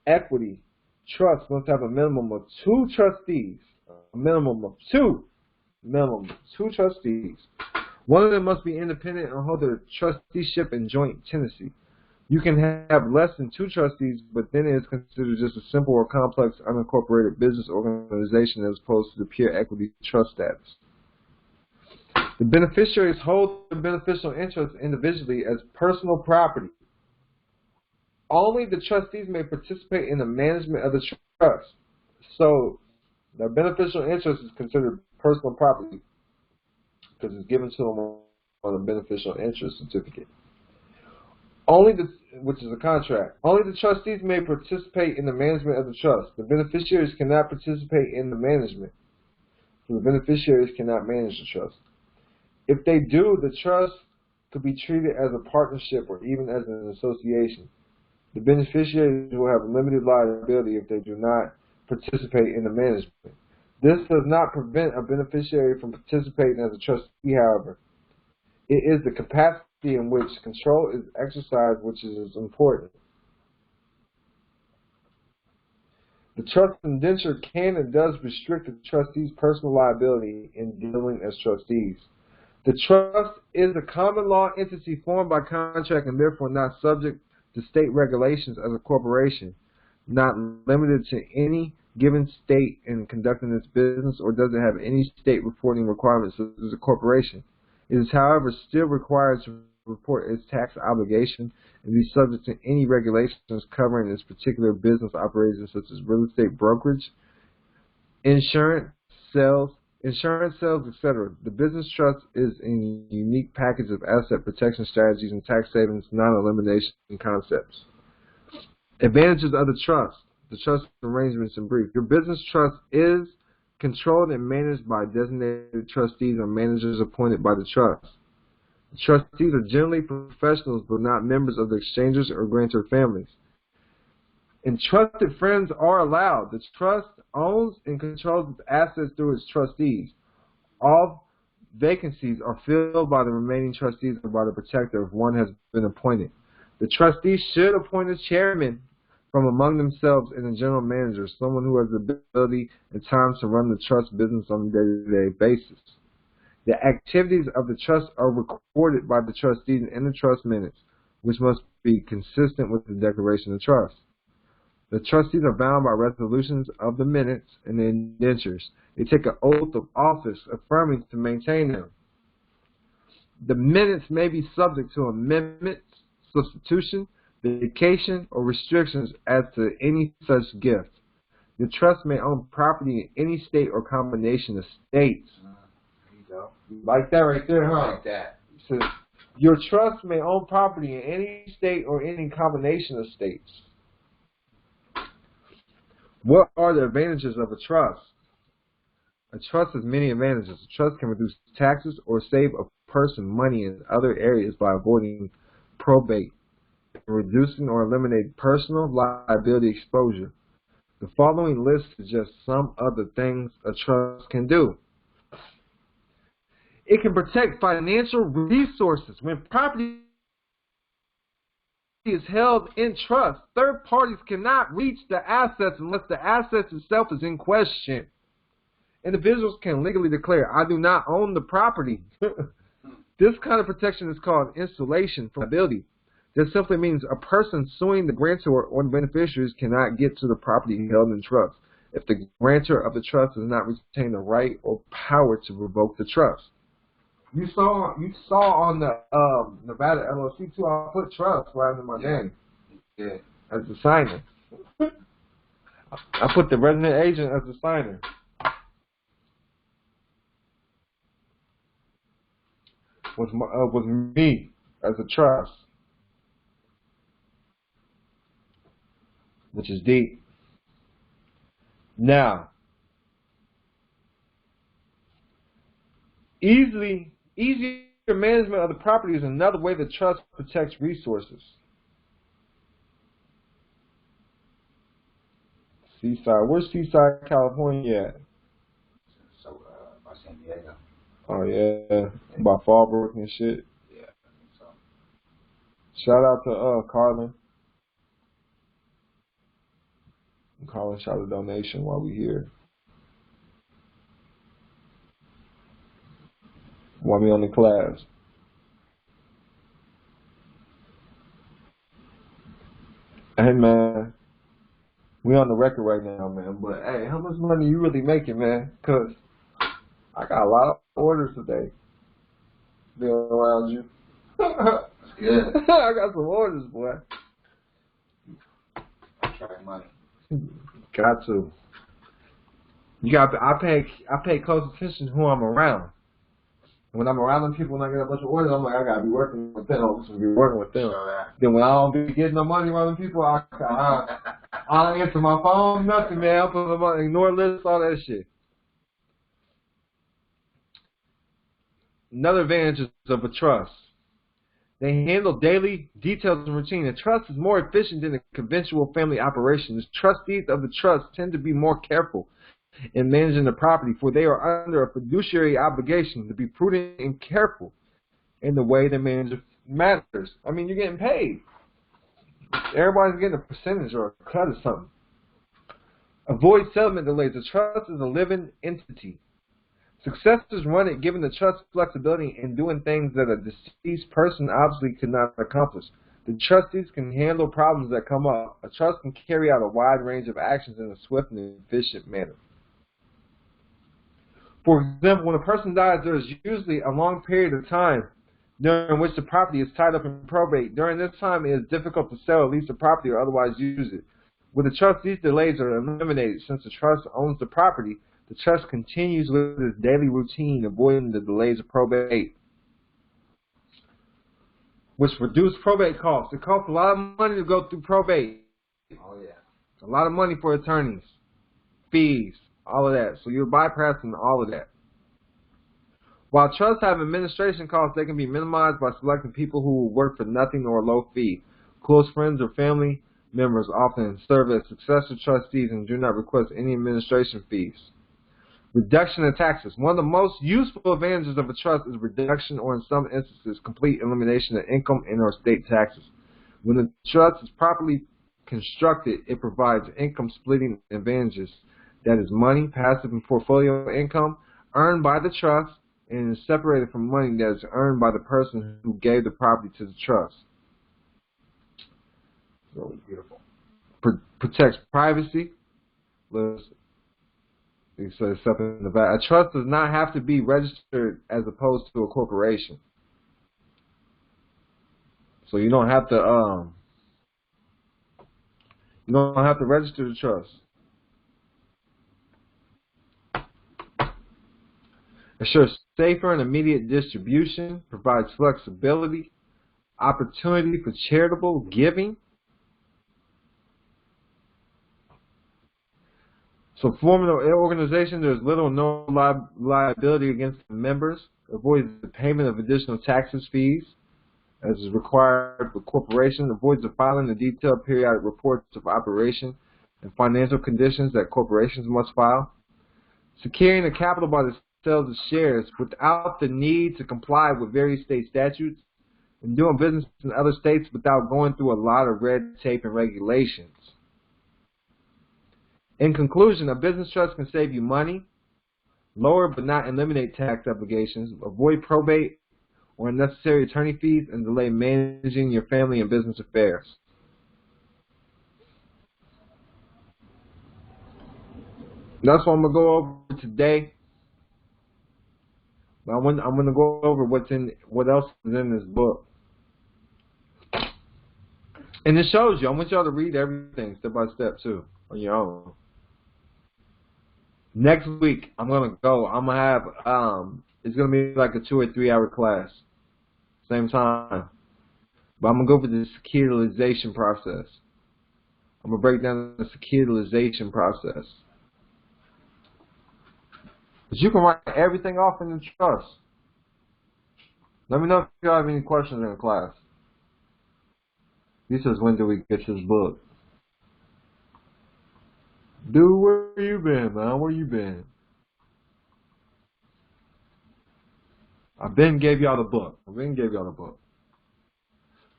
equity trust must have a minimum of 2 trustees, a minimum of two trustees. One of them must be independent and hold a trusteeship in joint tenancy. You can have less than 2 trustees, but then it is considered just a simple or complex unincorporated business organization as opposed to the pure equity trust status. The beneficiaries hold the beneficial interest individually as personal property. Only the trustees may participate in the management of the trust. So the beneficial interest is considered personal property because it's given to them on a beneficial interest certificate. Which is a contract. Only the trustees may participate in the management of the trust. The beneficiaries cannot participate in the management. So the beneficiaries cannot manage the trust. If they do, the trust could be treated as a partnership or even as an association. The beneficiaries will have limited liability if they do not participate in the management. This does not prevent a beneficiary from participating as a trustee, however. It is the capacity in which control is exercised which is important. The trust indenture can and does restrict the trustee's personal liability in dealing as trustees. The trust is a common law entity formed by contract and therefore not subject to state regulations as a corporation, not limited to any given state in conducting its business, or doesn't have any state reporting requirements as a corporation. It is, however, still required to report its tax obligation and be subject to any regulations covering its particular business operations such as real estate brokerage, insurance sales, etc. The business trust is a unique package of asset protection strategies and tax savings non-elimination concepts. Advantages of the trust arrangements in brief. Your business trust is controlled and managed by designated trustees or managers appointed by the trust. The trustees are generally professionals but not members of the exchangers or grantor families. And trusted friends are allowed. The trust owns and controls its assets through its trustees. All vacancies are filled by the remaining trustees or by the protector if one has been appointed. The trustees should appoint a chairman from among themselves and a general manager, someone who has the ability and time to run the trust business on a day-to-day basis. The activities of the trust are recorded by the trustees in the trust minutes, which must be consistent with the declaration of trust. The trustees are bound by resolutions of the minutes and the indentures. They take an oath of office affirming to maintain them. The minutes may be subject to amendments, substitution, vacation, or restrictions as to any such gift. The trust may own property in any state or combination of states. There you go. Like that right there, huh? Like that. So your trust may own property in any state or any combination of states. What are the advantages of a trust? A trust has many advantages. A trust can reduce taxes or save a person money in other areas by avoiding probate, reducing or eliminating personal liability exposure. The following list suggests some of the things a trust can do. It can protect financial resources. When property is held in trust, third parties cannot reach the assets unless the assets itself is in question. Individuals can legally declare, I do not own the property. This kind of protection is called insulation from liability. This simply means a person suing the grantor or the beneficiaries cannot get to the property held in trust if the grantor of the trust does not retain the right or power to revoke the trust. You saw on the Nevada LLC too. I put trust right under my name. Yeah, as the signer. I put the resident agent as the signer. Was me as a trust, which is deep. Now, easier management of the property is another way the trust protects resources. Seaside, where's Seaside, California at? So, by San Diego. Oh yeah, by Fallbrook and shit. Yeah, I think so. Shout out to Carlin. Carlin shot a donation while we here. While we on the class. Hey man, we on the record right now, man. But hey, how much money you really making, man? 'Cause I got a lot of orders today. Being around you. That's good. I got some orders, boy. Track money. Got to. You got. I pay close attention to who I'm around. When I'm around them people and I get a bunch of orders, I'm like, I gotta be working with them. I'm supposed to be working with them. Then when I don't be getting no money around them people, I don't answer my phone, nothing, man. I put them on ignore lists, all that shit. Another advantage of a trust. They handle daily details and routine. A trust is more efficient than a conventional family operation. The trustees of the trust tend to be more careful in managing the property, for they are under a fiduciary obligation to be prudent and careful in the way they manage matters. I mean, you're getting paid. Everybody's getting a percentage or a cut or something. Avoid settlement delays. The trust is a living entity. Successors run it, giving the trust flexibility in doing things that a deceased person obviously could not accomplish. The trustees can handle problems that come up. A trust can carry out a wide range of actions in a swift and efficient manner. For example, when a person dies, there is usually a long period of time during which the property is tied up in probate. During this time, it is difficult to sell or lease the property or otherwise use it. With the trust, these delays are eliminated. Since the trust owns the property, the trust continues with its daily routine, avoiding the delays of probate, which reduce probate costs. It costs a lot of money to go through probate. Oh, yeah. It's a lot of money for attorneys, fees, all of that. So you're bypassing all of that. While trusts have administration costs, they can be minimized by selecting people who will work for nothing or a low fee. Close friends or family members often serve as successor trustees and do not request any administration fees. Reduction of taxes. One of the most useful advantages of a trust is reduction or, in some instances, complete elimination of income and or state taxes. When a trust is properly constructed, it provides income splitting advantages. That is money, passive and portfolio income, earned by the trust and is separated from money that is earned by the person who gave the property to the trust. So beautiful. Protects privacy. So it's up in the back. A trust does not have to be registered as opposed to a corporation. So you don't have to register the trust. Assures safer and immediate distribution, provides flexibility, opportunity for charitable giving. So forming an organization, there's little or no liability against the members, avoids the payment of additional taxes, fees, as is required for corporations, avoids the filing of detailed periodic reports of operation and financial conditions that corporations must file. Securing the capital by the sales of shares without the need to comply with various state statutes and doing business in other states without going through a lot of red tape and regulations. In conclusion, a business trust can save you money, lower but not eliminate tax obligations, avoid probate or unnecessary attorney fees, and delay managing your family and business affairs. That's what I'm going to go over today. I'm going to go over what else is in this book. And it shows you. I want y'all to read everything step by step too on your own. Next week I'm gonna have it's gonna be like a 2 or 3 hour class. Same time. But I'm gonna go over the securitization process. I'm gonna break down the securitization process. But you can write everything off in the trust. Let me know if you have any questions in the class. He says, when do we get this book? Dude, where you been, man? Where you been? I been gave y'all the book.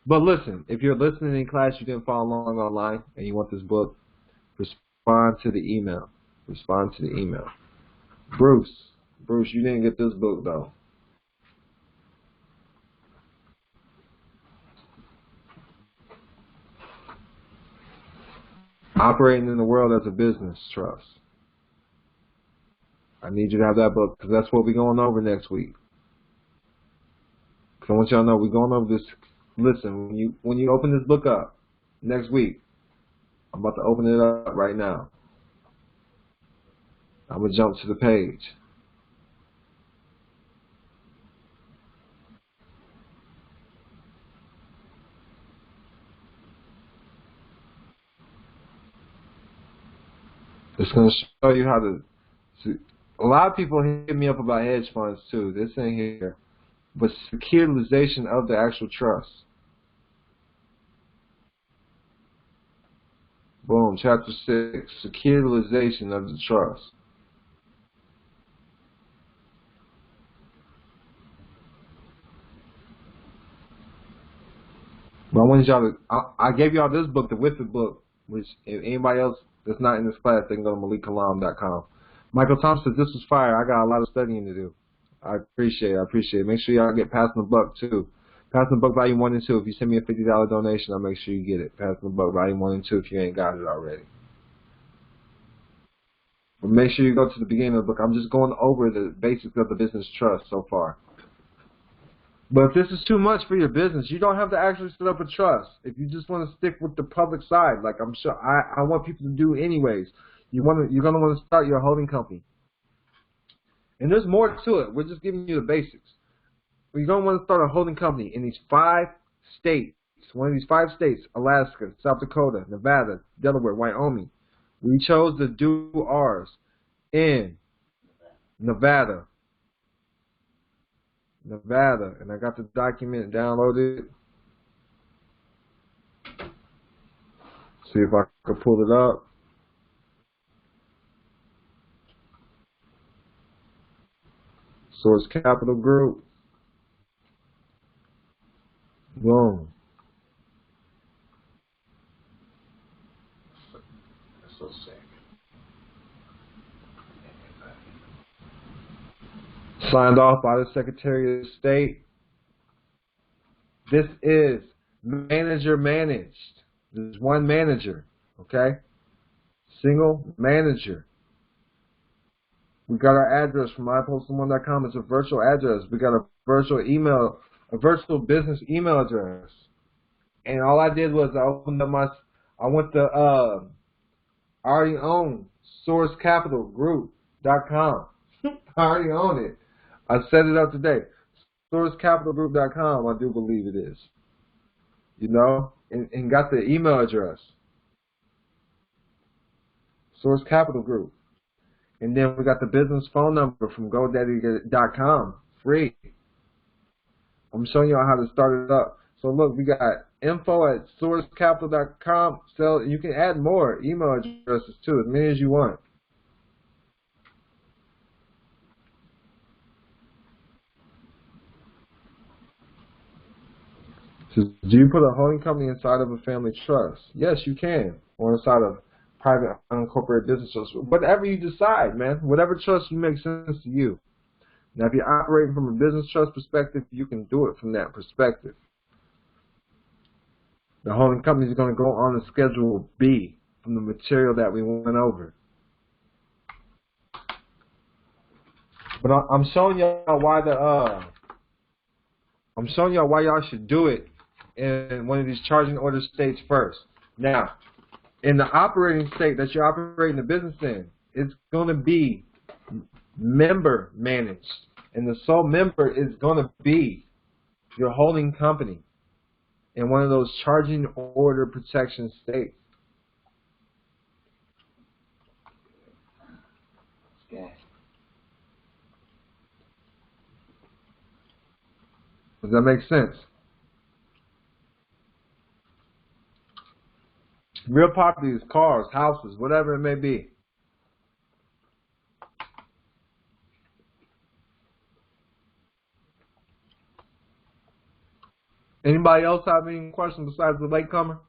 But listen, if you're listening in class, you didn't follow along online, and you want this book, respond to the email. Bruce, you didn't get this book, though. Operating in the world as a business trust. I need you to have that book because that's what we're going over next week. Because I want y'all to know we're going over this. Listen, when you open this book up next week, I'm about to open it up right now. I'm going to jump to the page. It's going to show you how to. A lot of people hit me up about hedge funds too. This ain't here, but securitization of the actual trust. Boom, chapter 6, securitization of the trust. But I wanted y'all to. I gave y'all this book, the With It book, which if anybody else that's not in this class, they can go to MalikKilam.com. Michael Thompson says, this was fire. I got a lot of studying to do. I appreciate it. Make sure y'all get Passing the Buck, too. Passing the Buck Volume 1 and 2. If you send me a $50 donation, I'll make sure you get it. Passing the Buck Volume 1 and 2 if you ain't got it already. But make sure you go to the beginning of the book. I'm just going over the basics of the business trust so far. But if this is too much for your business, you don't have to actually set up a trust. If you just want to stick with the public side, like I'm sure I want people to do anyways, you're going to want to start your holding company. And there's more to it. We're just giving you the basics. You're going to want to start a holding company in these 5 states. One of these 5 states, Alaska, South Dakota, Nevada, Delaware, Wyoming. We chose to do ours in Nevada. And I got the document downloaded. see if I can pull it up. Source Capital Group. Boom. That's so sick. Signed off by the Secretary of State. This is manager managed. There's one manager, okay? Single manager. We got our address from mypostal1.com. It's a virtual address. We got a virtual email, a virtual business email address. And all I did was I opened up I went to, I already own sourcecapitalgroup.com. I already own it. I set it up today. Sourcecapitalgroup.com, I do believe it is. You know, and got the email address. Source Capital Group. And then we got the business phone number from GoDaddy.com, free. I'm showing you how to start it up. So look, we got info@sourcecapital.com. So you can add more email addresses too, as many as you want. So, do you put a holding company inside of a family trust? Yes, you can. Or inside of private unincorporated business trust. Whatever you decide, man. Whatever trust makes sense to you. Now, if you're operating from a business trust perspective, you can do it from that perspective. The holding company is going to go on to Schedule B from the material that we went over. But I'm showing y'all why I'm showing y'all why y'all should do it in one of these charging order states first. Now, in the operating state that you're operating the business in, it's going to be member managed. And the sole member is going to be your holding company in one of those charging order protection states. Okay. Does that make sense? Real property is cars, houses, whatever it may be. Anybody else have any questions besides the latecomer?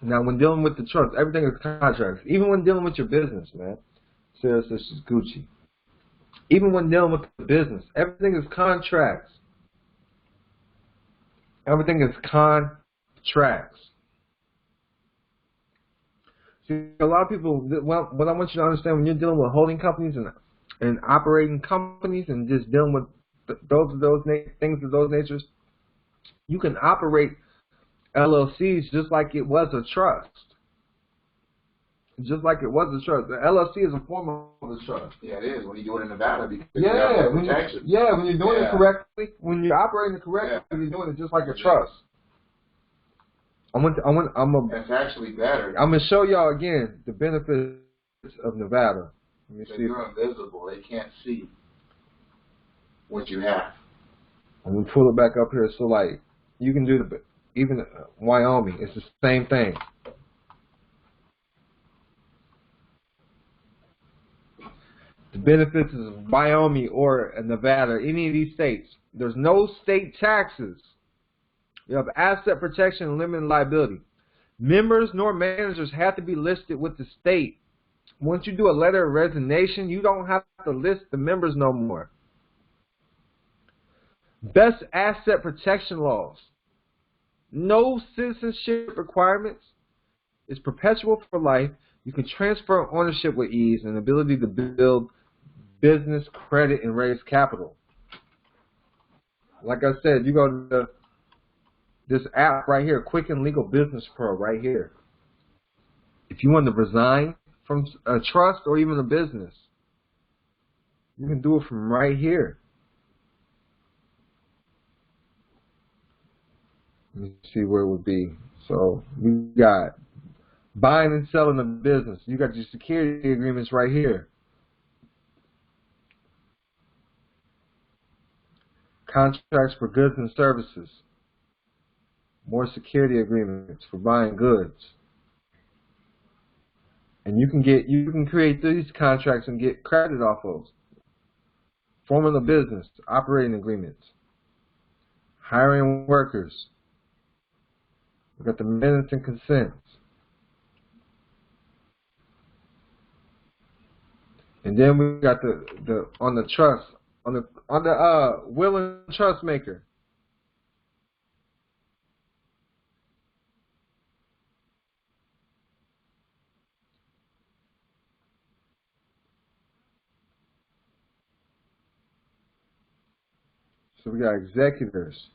Now, when dealing with the trust, everything is contracts. Even when dealing with your business, man. Sarah says she's Gucci. Even when dealing with the business, everything is contracts. Everything is contracts. See, a lot of people, well, what I want you to understand, when you're dealing with holding companies and operating companies and just dealing with things of those natures, you can operate LLCs just like it was a trust. Just like it was a trust. The LLC is a form of a trust. Yeah, it is when you do it in Nevada because when you're doing it correctly, when you're operating it correctly, you're doing it just like a trust. That's actually better. I'm gonna show y'all again the benefits of Nevada. Let me see. You're invisible. They can't see what you have. I'm gonna pull it back up here. So like you can do even Wyoming, it's the same thing. The benefits of Wyoming or Nevada, any of these states, there's no state taxes. You have asset protection and limited liability. Members nor managers have to be listed with the state. Once you do a letter of resignation, you don't have to list the members no more. Best asset protection laws. No citizenship requirements. It's perpetual for life. You can transfer ownership with ease and ability to build business credit and raise capital. Like I said, you go to this app right here, Quicken Legal Business Pro right here. If you want to resign from a trust or even a business, you can do it from right here. Let me see where it would be. So we got buying and selling a business. You got your security agreements right here. Contracts for goods and services. More security agreements for buying goods. And you can create these contracts and get credit off of. Forming a business, operating agreements, hiring workers. We got the minutes and consents. And then we got the on the trust, on the will and trust maker. So we got executors.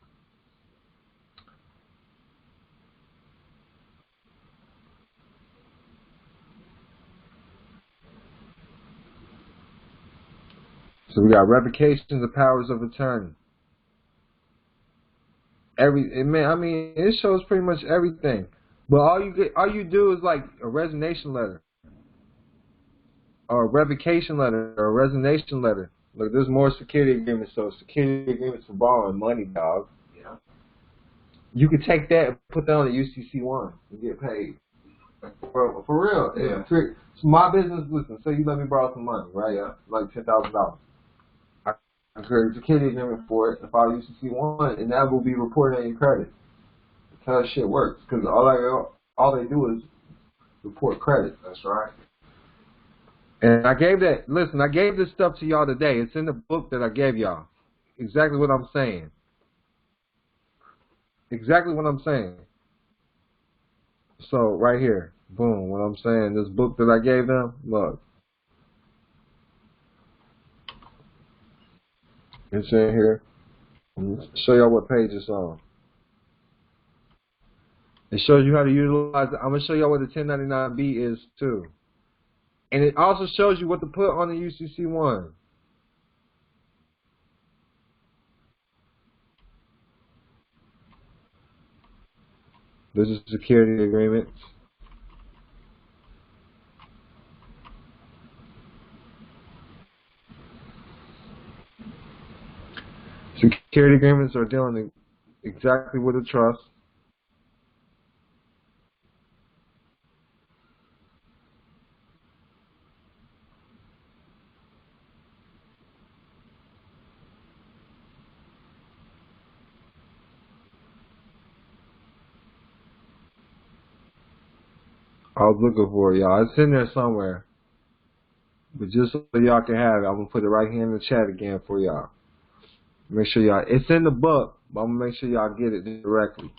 So we got revocations of powers of attorney. It shows pretty much everything. But all you do is like a resignation letter, or a revocation letter, or a resignation letter. Look, there's more security agreements. So security agreements for borrowing money, dog. Yeah. You could take that and put that on the UCC1 and get paid. For real. Yeah. So my business, listen, say you let me borrow some money, right? Yeah. Like $10,000. I create a security agreement for it and file UCC1, and that will be reported on your credit. That's how that shit works. Because all they do is report credit. That's right. And I gave this stuff to y'all today. It's in the book that I gave y'all. Exactly what I'm saying. Exactly what I'm saying. So, right here. Boom. What I'm saying. This book that I gave them, look. It's in here. I'm going to show y'all what page it's on. It shows you how to utilize it. I'm going to show y'all what the 1099B is, too. And it also shows you what to put on the UCC1. This is security agreements. Security agreements are dealing exactly with a trust. I was looking for it, y'all. It's in there somewhere. But just so y'all can have it, I'm going to put it right here in the chat again for y'all. Make sure y'all, it's in the book, but I'm going to make sure y'all get it directly.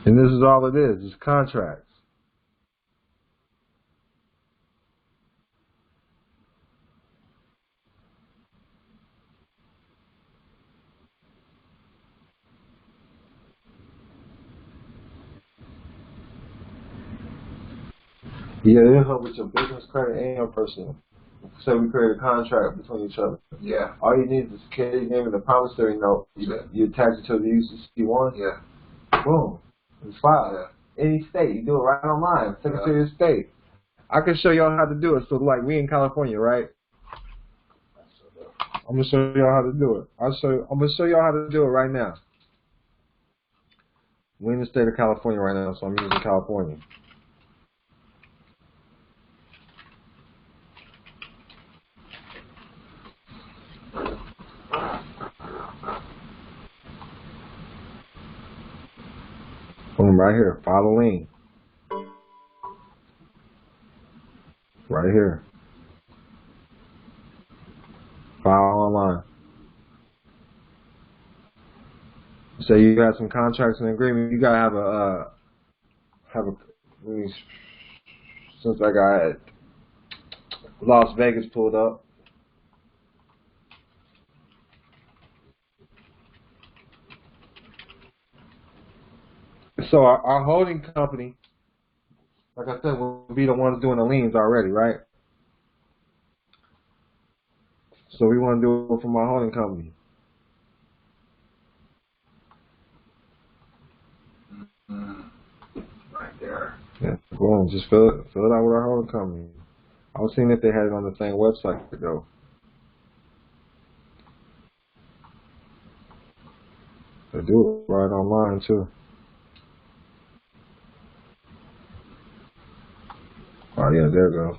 And this is all it is. It's contracts. Yeah, it'll help with your business credit and your personal. So we create a contract between each other. Yeah. All you need is a security agreement and a promissory note. You attach it to the UCC1. Yeah. Boom. It's filed. Yeah. Any state, you do it right online. Secretary of State. I can show y'all how to do it. So like we in California, right? I'm gonna show y'all how to do it. I'm gonna show y'all how to do it right now. We're in the state of California right now, so I'm using California. Boom, right here. File a lien. Right here. File online. Say you got some contracts and agreement. You gotta have a. Since I got Las Vegas pulled up. So our holding company, like I said, will be the ones doing the liens already, right? So we want to do it from our holding company. Right there. Yeah, boom, just fill it out with our holding company. I was seeing if they had it on the same website though. They do it right online too. Oh yeah, there you go.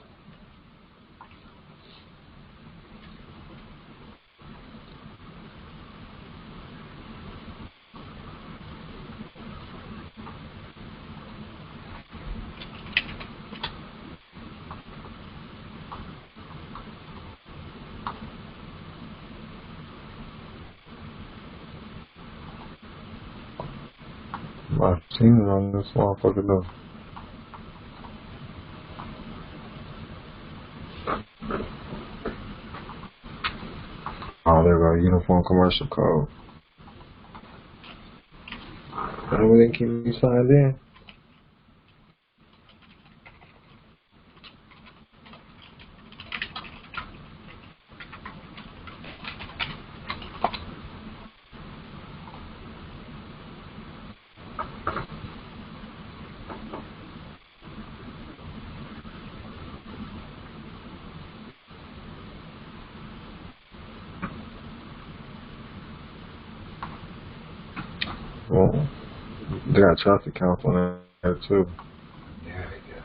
I've seen it on this motherfucker though. Oh, there we go. Uniform Commercial Code. And we didn't keep me signed in. Well, they got trust accounts on there too. Yeah, they do.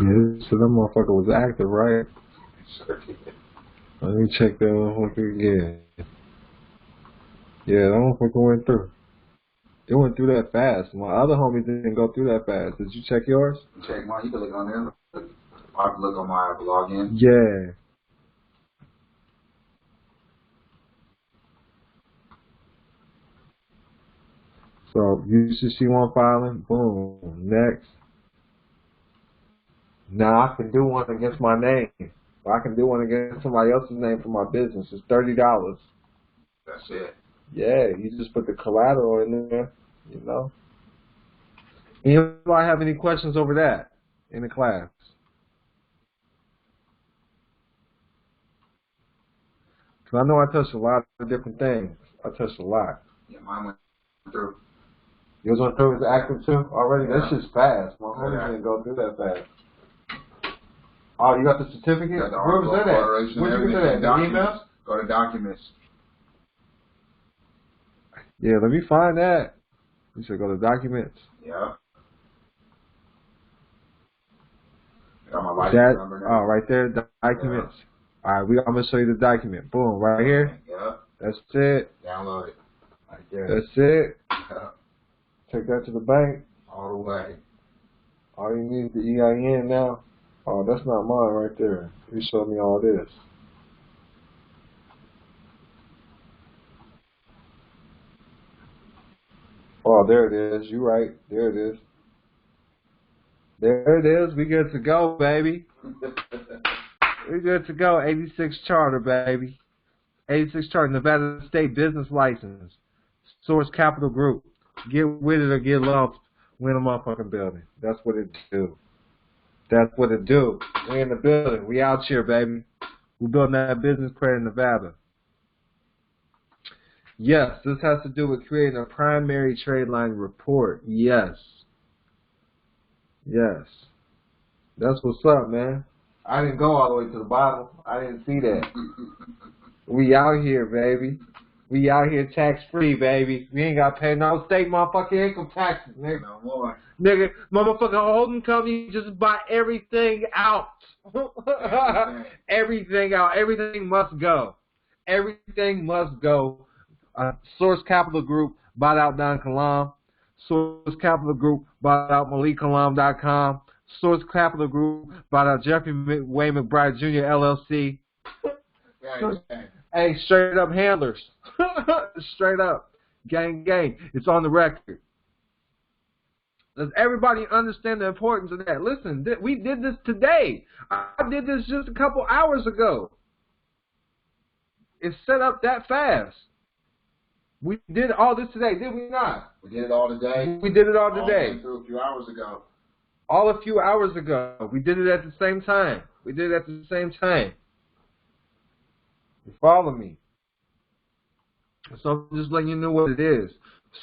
Yeah, so that motherfucker was active, right? Sure did. Let me check that motherfucker again. Yeah, that motherfucker went through. It went through that fast. My other homie didn't go through that fast. Did you check yours? Check mine. You can look on there. I can look on my login. Yeah. So you should see one filing. Boom. Next. Now I can do one against my name. I can do one against somebody else's name for my business. It's $30. That's it. Yeah, you just put the collateral in there, you know. Anybody have any questions over that in the class? Because I know I touched a lot of different things. I touched a lot. Yeah, mine went through. Yours went through as active too already? Yeah. That's just fast. My homie didn't go through that fast. Oh, you got the certificate? Got the Where was that at? Where'd you get that at? The email? Go to documents. Yeah, let me find that. You should go to documents. Yeah. Got my license number now. Oh, right there, documents. Yeah. All right, I'm going to show you the document. Boom, right here. Yeah. That's it. Download it. Right there. That's it. Yeah. Take that to the bank. All the way. All you need is the EIN now. Oh, that's not mine right there. You showed me all this. Oh, there it is. You're right. There it is. There it is. We good to go, baby. We good to go. 86 Charter, baby. 86 Charter, Nevada State Business License. Source Capital Group. Get with it or get lost. Win a motherfucking building. That's what it do. That's what it do. We in the building. We out here, baby. We're building that business credit in Nevada. Yes, this has to do with creating a primary trade line report. Yes. Yes. That's what's up, man. I didn't go all the way to the bottom. I didn't see that. We out here, baby. We out here tax-free, baby. We ain't got to pay no state motherfucking income taxes, nigga. No more. Nigga, motherfucking holding company just buy everything out. Everything out. Everything must go. Everything must go. Source Capital Group bought out Don Kalam. Source Capital Group bought out MalikKalam.com. Source Capital Group bought out Jeffrey Wayne McBride Jr. LLC. Hey, straight up handlers. Straight up. Gang, gang. It's on the record. Does everybody understand the importance of that? Listen, we did this today. I did this just a couple hours ago. It's set up that fast. We did all this today, did we not? We did it all today. We did it all today. All through a few hours ago. All a few hours ago. We did it at the same time. We did it at the same time. You follow me? So I'm just letting you know what it is.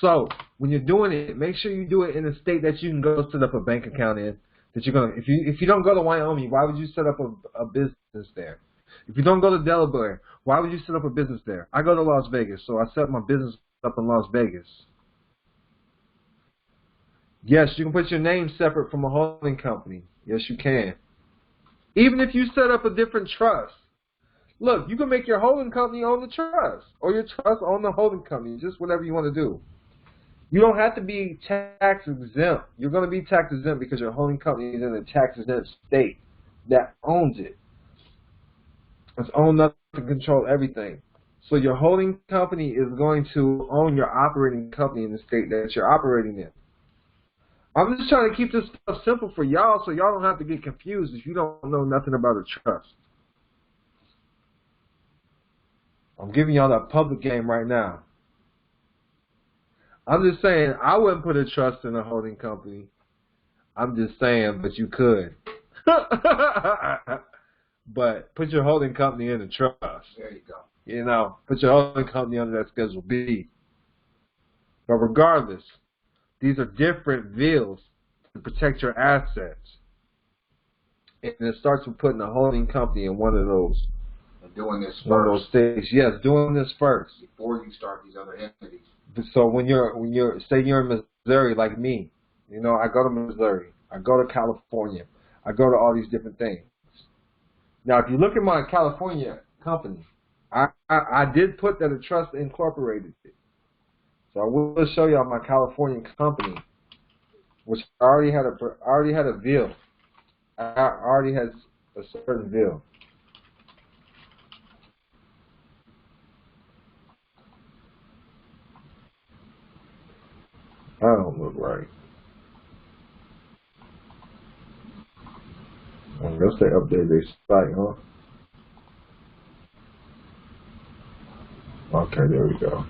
So when you're doing it, make sure you do it in a state that you can go set up a bank account in. That you're gonna. If you don't go to Wyoming, why would you set up a business there? If you don't go to Delaware, why would you set up a business there? I go to Las Vegas, so I set my business up in Las Vegas. Yes, you can put your name separate from a holding company. Yes, you can. Even if you set up a different trust. Look, you can make your holding company own the trust, or your trust own the holding company, just whatever you want to do. You don't have to be tax exempt. You're going to be tax exempt because your holding company is in a tax exempt state that owns it. It's owned enough to control everything. So your holding company is going to own your operating company in the state that you're operating in. I'm just trying to keep this stuff simple for y'all so y'all don't have to get confused if you don't know nothing about a trust. I'm giving y'all that public game right now. I'm just saying I wouldn't put a trust in a holding company. I'm just saying, but you could. But put your holding company in a trust. There you go. You know, put your holding company under that Schedule B. But regardless, these are different vehicles to protect your assets. And it starts with putting a holding company in one of those. And doing this first. One of those states. Yes, doing this first. Before you start these other entities. So when you're say you're in Missouri like me, you know, I go to Missouri, I go to California, I go to all these different things. Now, if you look at my California company, I did put that a trust incorporated it. So I will show y'all my California company, which already had a bill. I already has a certain bill. I don't look right. I guess they updated their site, huh? Okay, there we go.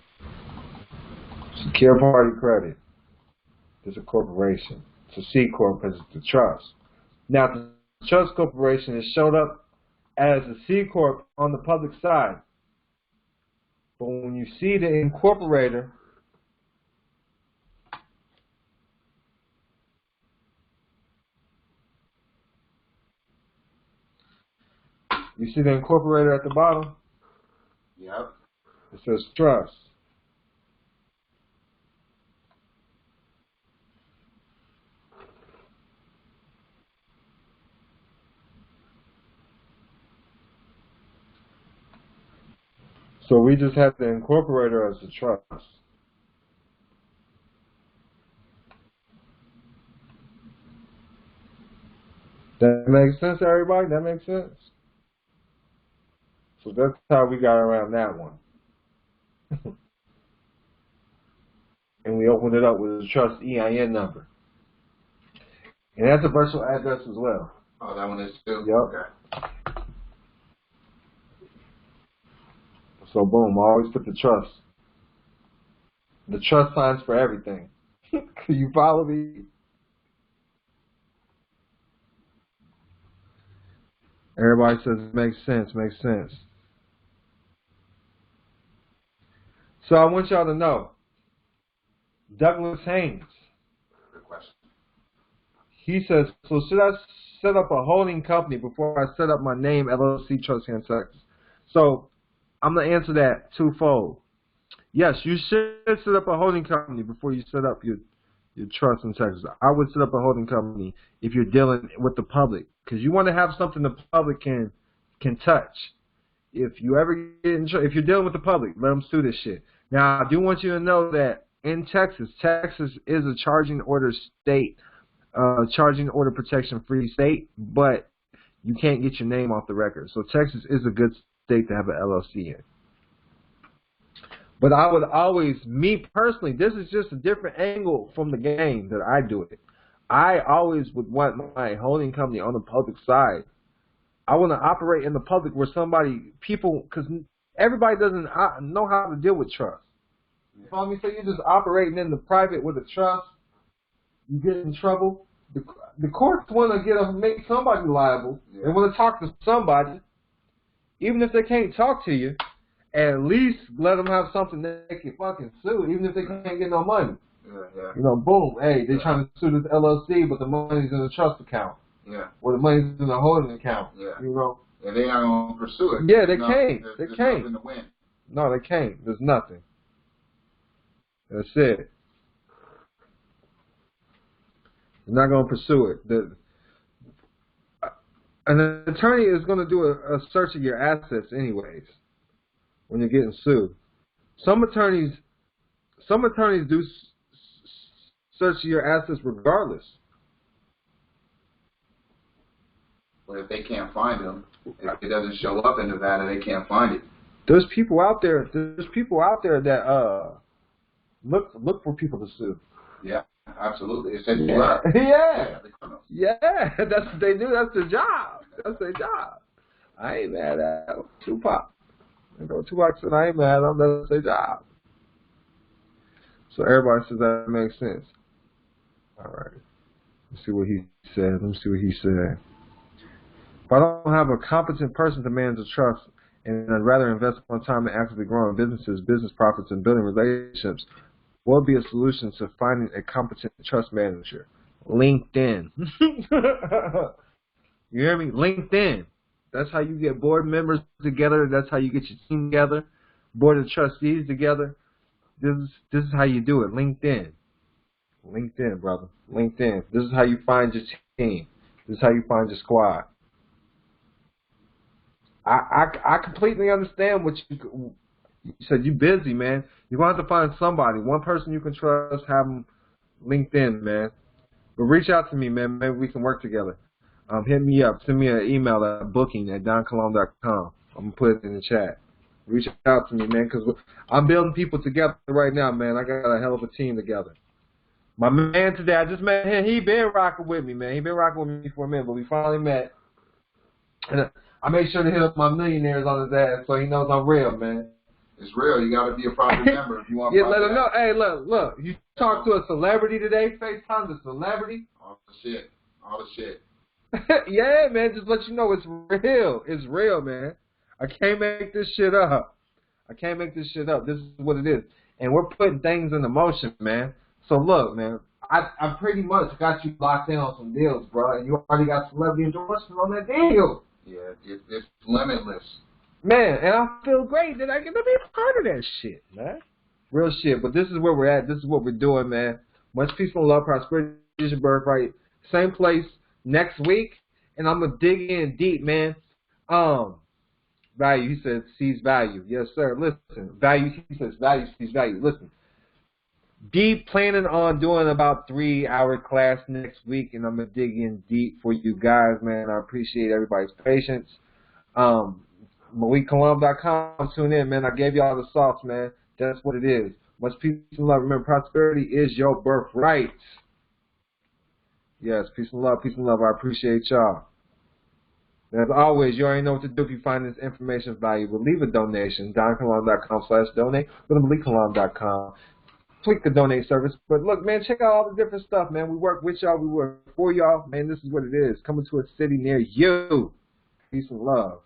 Secure party credit. It's a corporation. It's a C corp because it's the trust. Now, the trust corporation is showed up as a C corp on the public side. But when you see the incorporator, you see the incorporator at the bottom? Yep. It says trust. So we just have the incorporator as the trust. That makes sense, everybody? That makes sense? So that's how we got around that one. And we opened it up with a trust EIN number. And that's a virtual address as well. Oh, that one is too? Yep. Okay. So boom, I always put the trust. The trust signs for everything. Can you follow me? Everybody says it makes sense, makes sense. So I want y'all to know, Douglas Haynes, Good question. he says, so should I set up a holding company before I set up my name, LLC, Trustee in Texas? So I'm going to answer that twofold. Yes, you should set up a holding company before you set up your trust in Texas. I would set up a holding company if you're dealing with the public, because you want to have something the public can touch. If you ever get in trouble, if you're dealing with the public, let them sue this shit. Now, I do want you to know that in Texas, Texas is a charging order state, charging order protection free state, but you can't get your name off the record. So Texas is a good state to have an LLC in. But I would always, me personally, this is just a different angle from the game that I do it. I always would want my holding company on the public side. I want to operate in the public where because everybody doesn't know how to deal with trust. You follow me? So you're just operating in the private with a trust, you get in trouble. The courts want to make somebody liable. Yeah. They want to talk to somebody, even if they can't talk to you. At least let them have something they can fucking sue, even if they can't get no money. Yeah. You know, boom, hey, they're trying to sue this LLC, but the money's in the trust account. Yeah. Or the money's in the holding account. Yeah. You know. And they're not gonna pursue it. Yeah, they can't. They can't. Nothing to win. No, they can't. There's nothing. That's it. They're not gonna pursue it. An attorney is gonna do a search of your assets anyways. When you're getting sued, some attorneys do search your assets regardless. But if they can't find them, if it doesn't show up in Nevada, they can't find it. There's people out there. That look for people to sue. Yeah, absolutely. It says you are. Yeah, that's what they do. That's their job. That's their job. I ain't mad at Tupac. Tupac said, I ain't mad at them, that's their job. So everybody says that makes sense. All right. Let's see what he said. If I don't have a competent person to manage the trust, and I'd rather invest my time in actively growing businesses, business profits, and building relationships, what would be a solution to finding a competent trust manager? LinkedIn. You hear me? LinkedIn. That's how you get board members together. That's how you get your team together, board of trustees together. This is how you do it. LinkedIn. LinkedIn, brother. LinkedIn. This is how you find your team. This is how you find your squad. I completely understand what you said. You're busy, man. You're going to have to find somebody. One person you can trust, have them LinkedIn, man. But reach out to me, man. Maybe we can work together. Hit me up. Send me an email at booking@doncalone.com. I'm going to put it in the chat. Reach out to me, man, because I'm building people together right now, man. I got a hell of a team together. My man today, I just met him. He been rocking with me, man. He been rocking with me for a minute, but we finally met. And I made sure to hit up my millionaires on his ass so he knows I'm real, man. It's real. You got to be a private member if you want. Yeah, let him know. Hey, look. You talked to a celebrity today. FaceTime the celebrity. All the shit. Yeah, man. Just let you know it's real. It's real, man. I can't make this shit up. This is what it is. And we're putting things into motion, man. So look, man. I pretty much got you locked in on some deals, bro. And you already got celebrity endorsement on that deal. Yeah, it's limitless. Man, and I feel great that I get to be a part of that shit, man. Real shit. But this is where we're at. This is what we're doing, man. Much peace and love, prosperity is your birthright. Same place next week, and I'm gonna dig in deep, man. Value. He says sees value. Yes, sir. Listen, value. He says value sees value. Listen. Deep planning on doing about 3-hour class next week, and I'm gonna dig in deep for you guys, man. I appreciate everybody's patience. MalikKilam.com. Tune in, man. I gave y'all the sauce, man. That's what it is. Much peace and love. Remember, prosperity is your birthright. Yes, peace and love. Peace and love. I appreciate y'all. As always, you already know what to do if you find this information valuable. Leave a donation. DonKilam.com/donate. Go to MalikKilam.com. Click the donate service. But look, man, check out all the different stuff, man. We work with y'all. We work for y'all. Man, this is what it is. Coming to a city near you. Peace and love.